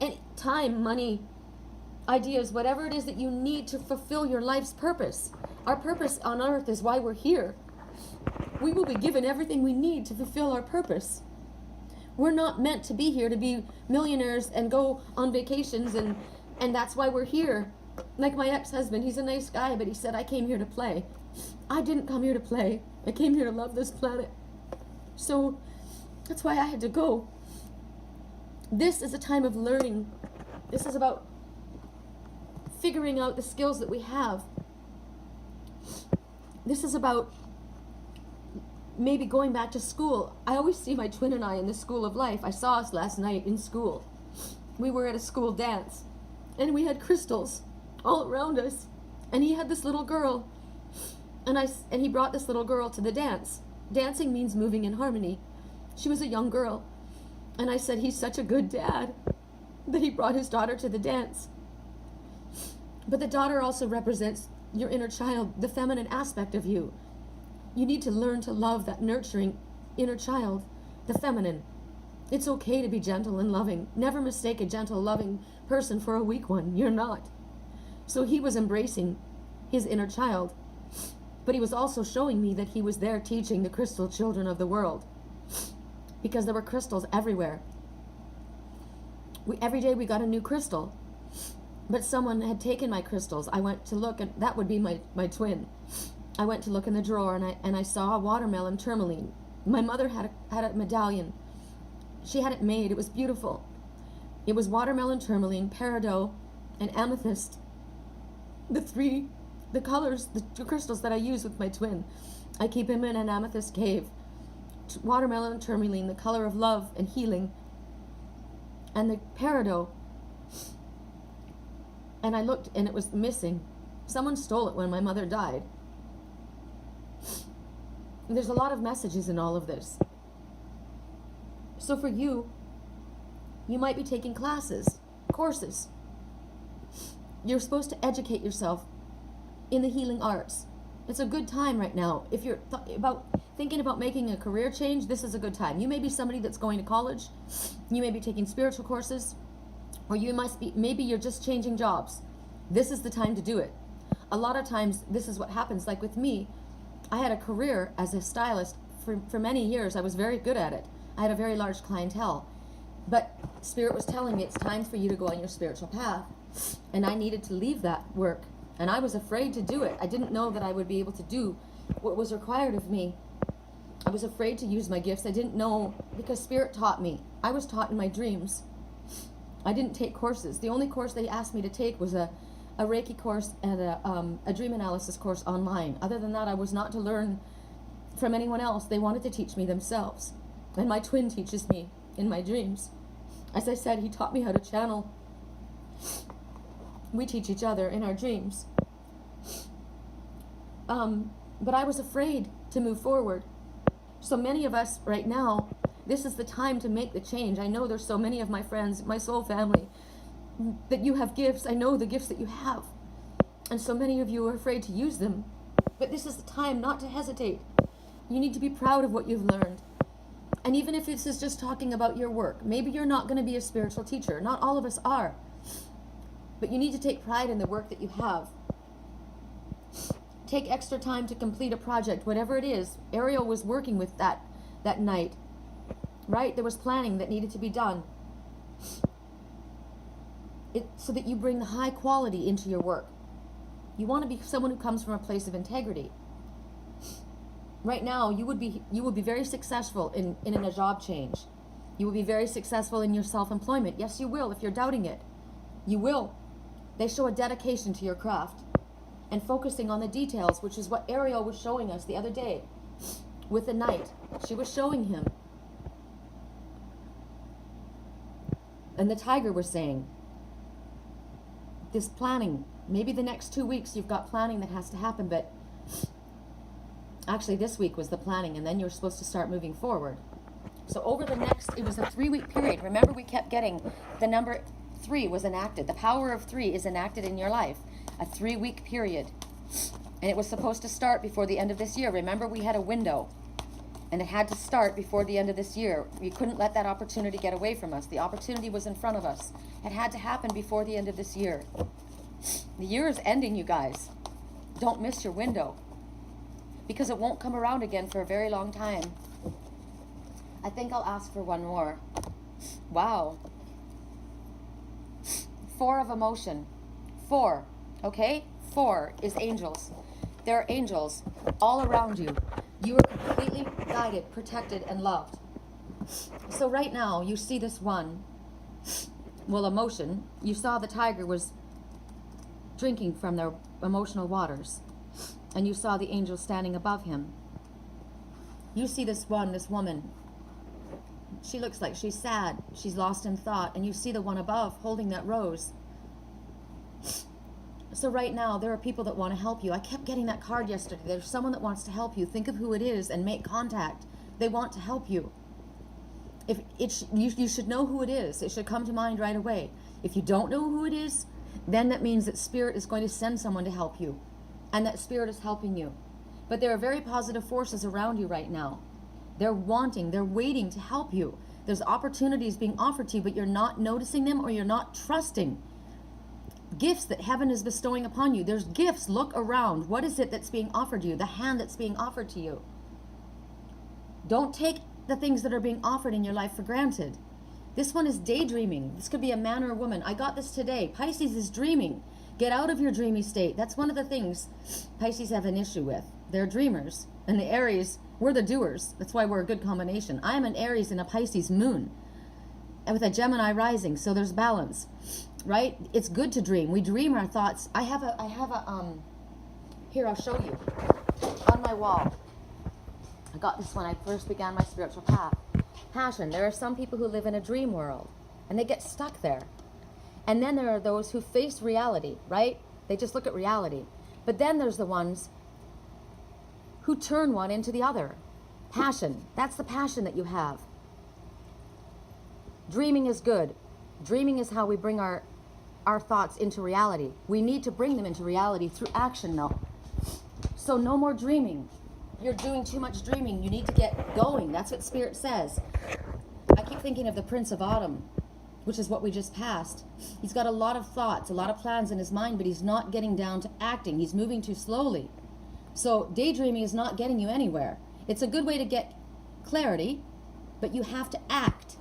And time, money, ideas, whatever it is that you need to fulfill your life's purpose. Our purpose on earth is why we're here. We will be given everything we need to fulfill our purpose. We're not meant to be here to be millionaires and go on vacations, and that's why we're here. Like my ex-husband, he's a nice guy, but he said, I came here to play. I didn't come here to play. I came here to love this planet. So that's why I had to go. This is a time of learning. This is about figuring out the skills that we have. This is about maybe going back to school. I always see my twin and I in the school of life. I saw us last night in school. We were at a school dance, and we had crystals all around us, and he had this little girl, and he brought this little girl to the dance. Dancing means moving in harmony. She was a young girl, and I said, he's such a good dad that he brought his daughter to the dance. But the daughter also represents your inner child, the feminine aspect of you. You need to learn to love that nurturing inner child, the feminine. It's okay to be gentle and loving. Never mistake a gentle, loving person for a weak one. You're not. So he was embracing his inner child, but he was also showing me that he was there teaching the crystal children of the world, because there were crystals everywhere. Every day we got a new crystal, but someone had taken my crystals. I went to look, and that would be my twin. I went to look in the drawer, and I saw a watermelon tourmaline. My mother had a medallion. She had it made. It was beautiful. It was watermelon tourmaline, peridot, and amethyst. The colors, the two crystals that I use with my twin. I keep him in an amethyst cave. Watermelon and tourmaline, the color of love and healing. And the peridot. And I looked, and it was missing. Someone stole it when my mother died. There's a lot of messages in all of this. So for you might be taking classes, courses. You're supposed to educate yourself in the healing arts. It's a good time right now. If you're thinking about making a career change, this is a good time. You may be somebody that's going to college. You may be taking spiritual courses, or maybe you're just changing jobs. This is the time to do it. A lot of times, this is what happens. Like with me, I had a career as a stylist for many years. I was very good at it. I had a very large clientele. But Spirit was telling me it's time for you to go on your spiritual path. And I needed to leave that work. And I was afraid to do it. I didn't know that I would be able to do what was required of me. I was afraid to use my gifts. I didn't know, because Spirit taught me. I was taught in my dreams. I didn't take courses. The only course they asked me to take was a Reiki course and a dream analysis course online. Other than that, I was not to learn from anyone else. They wanted to teach me themselves. And my twin teaches me in my dreams. As I said, he taught me how to channel. We teach each other in our dreams. But I was afraid to move forward. So many of us right now, this is the time to make the change. I know there's so many of my friends, my soul family, that you have gifts. I know the gifts that you have. And so many of you are afraid to use them. But this is the time not to hesitate. You need to be proud of what you've learned. And even if this is just talking about your work, maybe you're not going to be a spiritual teacher. Not all of us are. But you need to take pride in the work that you have. Take extra time to complete a project, whatever it is. Ariel was working with that night, right? There was planning that needed to be done. So that you bring the high quality into your work. You want to be someone who comes from a place of integrity. Right now, you would be very successful in a job change. You will be very successful in your self-employment. Yes, you will, if you're doubting it. You will. They show a dedication to your craft and focusing on the details, which is what Ariel was showing us the other day with the knight. She was showing him. And the tiger was saying, this planning, maybe the next 2 weeks you've got planning that has to happen, but actually this week was the planning, and then you're supposed to start moving forward. So over the next, it was a 3-week period. Remember, we kept getting the number 3 was enacted. The power of 3 is enacted in your life. A 3-week period. And it was supposed to start before the end of this year. Remember, we had a window. And it had to start before the end of this year. We couldn't let that opportunity get away from us. The opportunity was in front of us. It had to happen before the end of this year. The year is ending, you guys. Don't miss your window. Because it won't come around again for a very long time. I think I'll ask for one more. Wow. 4 of emotion. 4. Okay? 4 is angels. There are angels all around you. You are completely guided, protected, and loved. So right now, you see this one. Well, emotion. You saw the tiger was drinking from their emotional waters. And you saw the angel standing above him. You see this woman. She looks like she's sad. She's lost in thought. And you see the one above holding that rose. So right now, there are people that want to help you. I kept getting that card yesterday. There's someone that wants to help you. Think of who it is and make contact. They want to help you. You should know who it is. It should come to mind right away. If you don't know who it is, then that means that Spirit is going to send someone to help you. And that Spirit is helping you. But there are very positive forces around you right now. They're waiting to help you. There's opportunities being offered to you, but you're not noticing them or you're not trusting. Gifts that heaven is bestowing upon you. There's gifts. Look around. What is it that's being offered to you? The hand that's being offered to you. Don't take the things that are being offered in your life for granted. This one is daydreaming. This could be a man or a woman. I got this today. Pisces is dreaming. Get out of your dreamy state. That's one of the things Pisces have an issue with. They're dreamers. And the Aries, we're the doers. That's why we're a good combination. I am an Aries and a Pisces moon. And with a Gemini rising, so there's balance. Right? It's good to dream. We dream our thoughts. I have a here, I'll show you. On my wall. I got this when I first began my spiritual path. Passion. There are some people who live in a dream world and they get stuck there. And then there are those who face reality, right? They just look at reality. But then there's the ones who turn one into the other. Passion. That's the passion that you have. Dreaming is good. Dreaming is how we bring our thoughts into reality. We need to bring them into reality through action, though. So no more dreaming. You're doing too much dreaming. You need to get going. That's what Spirit says. I keep thinking of the Prince of Autumn, which is what we just passed. He's got a lot of thoughts, a lot of plans in his mind, but he's not getting down to acting. He's moving too slowly. So daydreaming is not getting you anywhere. It's a good way to get clarity, but you have to act.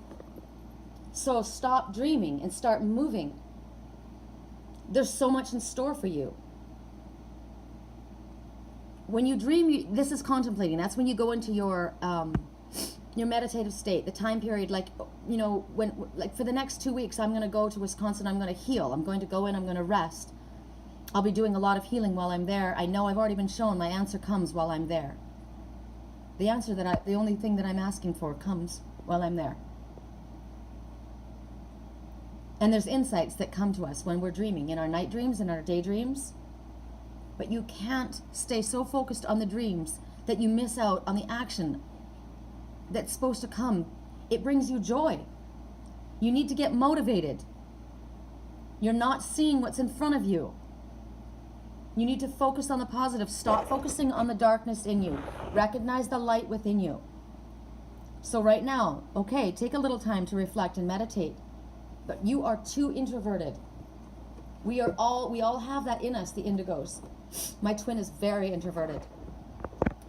So stop dreaming and start moving. There's so much in store for you. When you dream, this is contemplating. That's when you go into your meditative state, the time period, like, like for the next 2 weeks, I'm going to go to Wisconsin. I'm going to heal. I'm going to go in. I'm going to rest. I'll be doing a lot of healing while I'm there. I know I've already been shown my answer comes while I'm there. The only thing that I'm asking for comes while I'm there. And there's insights that come to us when we're dreaming, in our night dreams and our daydreams. But you can't stay so focused on the dreams that you miss out on the action that's supposed to come. It brings you joy. You need to get motivated. You're not seeing what's in front of you. You need to focus on the positive. Stop focusing on the darkness in you. Recognize the light within you. So right now, okay, take a little time to reflect and meditate. But you are too introverted. We all have that in us, the Indigos. My twin is very introverted.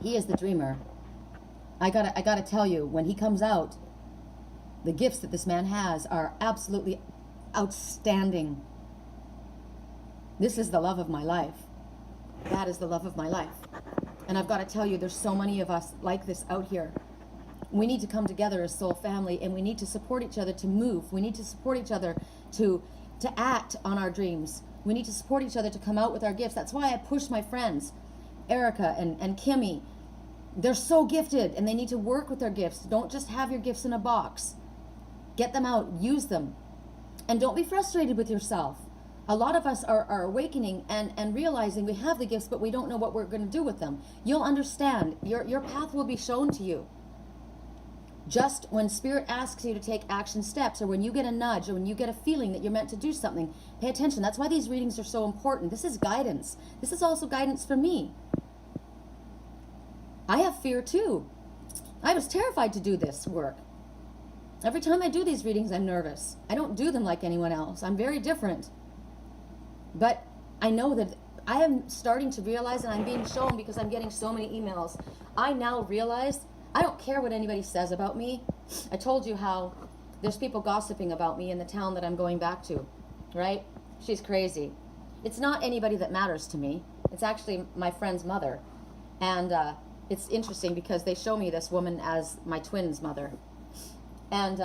He is the dreamer. I gotta tell you, when he comes out, the gifts that this man has are absolutely outstanding. This is the love of my life. That is the love of my life. And I've got to tell you, there's so many of us like this out here. We need to come together as soul family, and we need to support each other to move. We need to support each other to act on our dreams. We need to support each other to come out with our gifts. That's why I push my friends, Erica and Kimmy. They're so gifted, and they need to work with their gifts. Don't just have your gifts in a box. Get them out, use them. And don't be frustrated with yourself. A lot of us are awakening and realizing we have the gifts, but we don't know what we're going to do with them. You'll understand. Your path will be shown to you. Just when Spirit asks you to take action steps, or when you get a nudge, or when you get a feeling that you're meant to do something, pay attention. That's why these readings are so important. This is guidance. This is also guidance for me. I have fear too. I was terrified to do this work. Every time I do these readings, I'm nervous. I don't do them like anyone else. I'm very different. But I know that I am starting to realize, and I'm being shown because I'm getting so many emails. I now realize I don't care what anybody says about me. I told you how there's people gossiping about me in the town that I'm going back to, right? She's crazy. It's not anybody that matters to me. It's actually my friend's mother. And it's interesting because they show me this woman as my twin's mother. And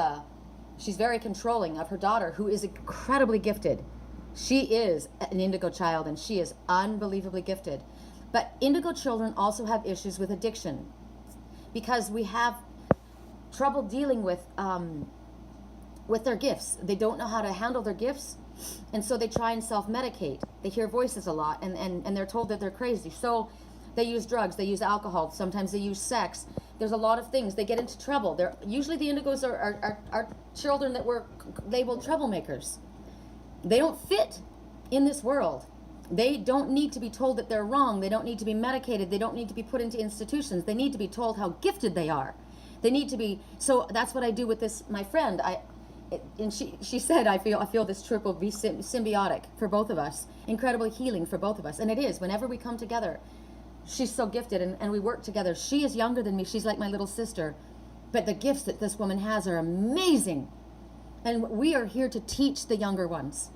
she's very controlling of her daughter, who is incredibly gifted. She is an indigo child, and she is unbelievably gifted. But indigo children also have issues with addiction, because we have trouble dealing with their gifts. They don't know how to handle their gifts, and so they try and self-medicate. They hear voices a lot, and they're told that they're crazy. So they use drugs, they use alcohol, sometimes they use sex. There's a lot of things. They get into trouble. Usually the indigos are children that were labeled troublemakers. They don't fit in this world. They don't need to be told that they're wrong. They don't need to be medicated. They don't need to be put into institutions. They need to be told how gifted they are. They need to be. So that's what I do with this, my friend. And she said, I feel this trip will be symbiotic for both of us, incredibly healing for both of us. And it is. Whenever we come together, she's so gifted, and we work together. She is younger than me. She's like my little sister. But the gifts that this woman has are amazing. And we are here to teach the younger ones.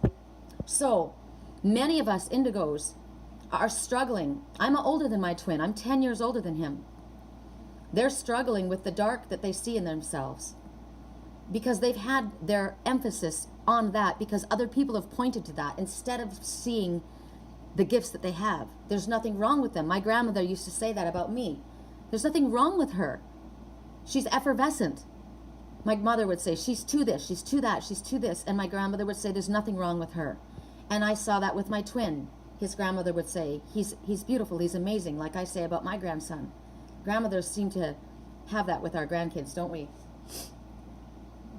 So many of us indigos are struggling. I'm older than my twin. I'm 10 years older than him. They're struggling with the dark that they see in themselves, because they've had their emphasis on that, because other people have pointed to that instead of seeing the gifts that they have. There's nothing wrong with them. My grandmother used to say that about me. There's nothing wrong with her. She's effervescent. My mother would say, she's to this, she's to that, she's to this. And my grandmother would say, there's nothing wrong with her. And I saw that with my twin. His grandmother would say, he's beautiful, he's amazing, like I say about my grandson. Grandmothers seem to have that with our grandkids, don't we?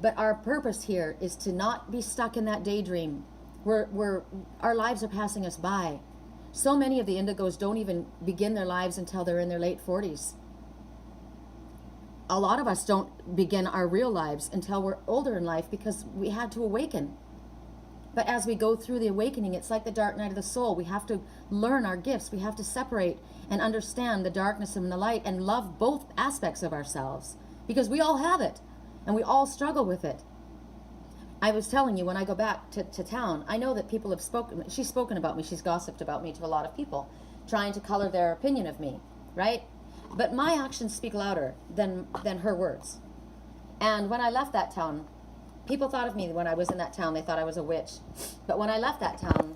But our purpose here is to not be stuck in that daydream where our lives are passing us by. So many of the indigos don't even begin their lives until they're in their late 40s. A lot of us don't begin our real lives until we're older in life, because we had to awaken. But as we go through the awakening, it's like the dark night of the soul. We have to learn our gifts. We have to separate and understand the darkness and the light, and love both aspects of ourselves, because we all have it and we all struggle with it. I was telling you, when I go back to town, I know that people have spoken. She's spoken about me. She's gossiped about me to a lot of people, trying to color their opinion of me, right? But my actions speak louder than her words. And when I left that town, people thought of me when I was in that town. They thought I was a witch. But when I left that town,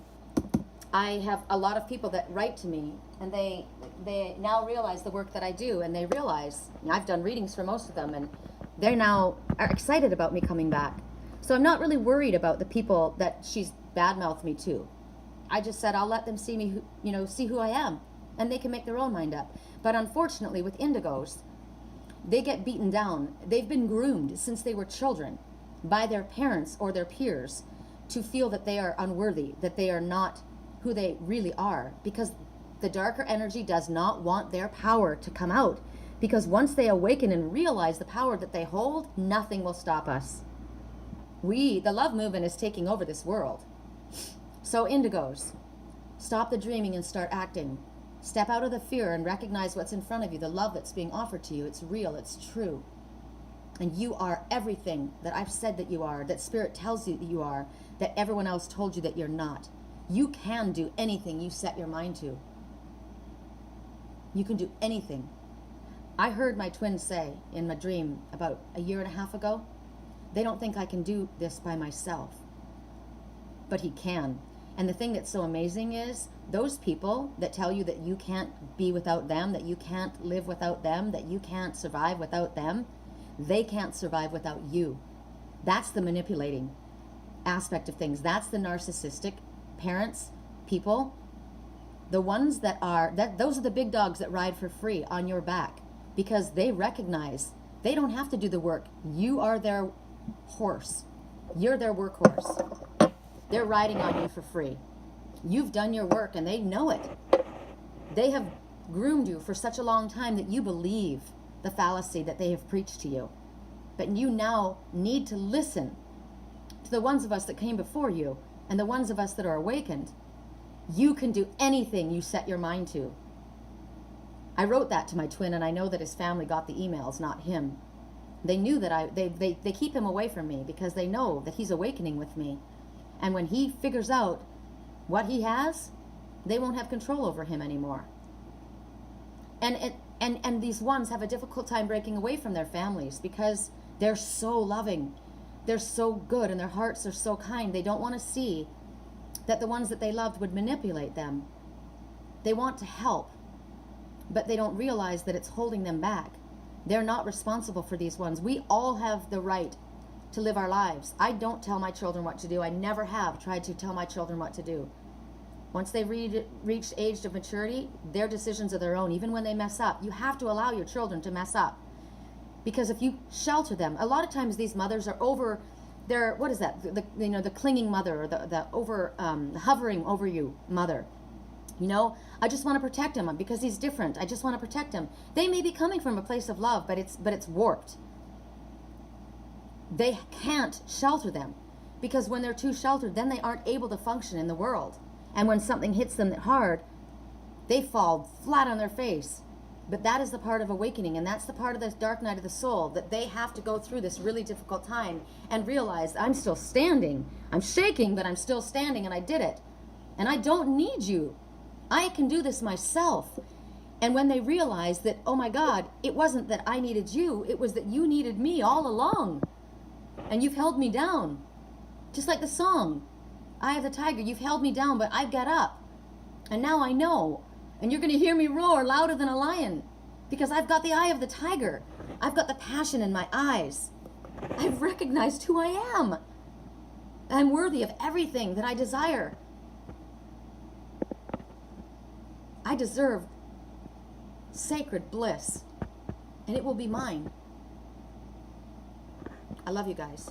I have a lot of people that write to me, and they now realize the work that I do, and they realize, I've done readings for most of them, and they now are excited about me coming back. So I'm not really worried about the people that she's badmouthed me to. I just said, I'll let them see me, see who I am, and they can make their own mind up. But unfortunately, with indigos, they get beaten down. They've been groomed since they were children by their parents or their peers to feel that they are unworthy, that they are not who they really are, because the darker energy does not want their power to come out. Because once they awaken and realize the power that they hold, nothing will stop us. The love movement is taking over this world. So Indigos, stop the dreaming and start acting. Step out of the fear and recognize what's in front of you, the love that's being offered to you. It's real, it's true. And you are everything that I've said that you are, that Spirit tells you that you are, that everyone else told you that you're not. You can do anything you set your mind to. You can do anything. I heard my twins say in my dream about a year and a half ago, they don't think I can do this by myself. But he can. And the thing that's so amazing is those people that tell you that you can't be without them, that you can't live without them, that you can't survive without them, they can't survive without you. That's the manipulating aspect of things. That's the narcissistic parents, people. The ones that are, those are the big dogs that ride for free on your back because they recognize they don't have to do the work. You are their horse. You're their workhorse. They're riding on you for free. You've done your work and they know it. They have groomed you for such a long time that you believe the fallacy that they have preached to you. But you now need to listen to the ones of us that came before you and the ones of us that are awakened. You can do anything you set your mind to. I wrote that to my twin, and I know that his family got the emails, not him. They knew that they keep him away from me because they know that he's awakening with me. And when he figures out what he has, they won't have control over him anymore. And these ones have a difficult time breaking away from their families because they're so loving. They're so good and their hearts are so kind. They don't want to see that the ones that they loved would manipulate them. They want to help, but they don't realize that it's holding them back. They're not responsible for these ones. We all have the right to live our lives. I don't tell my children what to do. I never have tried to tell my children what to do. Once they reach age of maturity, their decisions are their own, even when they mess up. You have to allow your children to mess up. Because if you shelter them, a lot of times these mothers are over, they're, what is that? The clinging mother, or the over, hovering over you mother. You know, I just want to protect him because he's different. I just want to protect him. They may be coming from a place of love, but it's warped. They can't shelter them because when they're too sheltered, then they aren't able to function in the world. And when something hits them hard, they fall flat on their face. But that is the part of awakening, and that's the part of the dark night of the soul, that they have to go through this really difficult time and realize, I'm still standing. I'm shaking, but I'm still standing, and I did it. And I don't need you. I can do this myself. And when they realize that, oh my God, it wasn't that I needed you, it was that you needed me all along. And you've held me down. Just like the song, Eye of the Tiger, you've held me down, but I've got up. And now I know. And you're going to hear me roar louder than a lion because I've got the eye of the tiger. I've got the passion in my eyes. I've recognized who I am. I'm worthy of everything that I desire. I deserve sacred bliss, and it will be mine. I love you guys.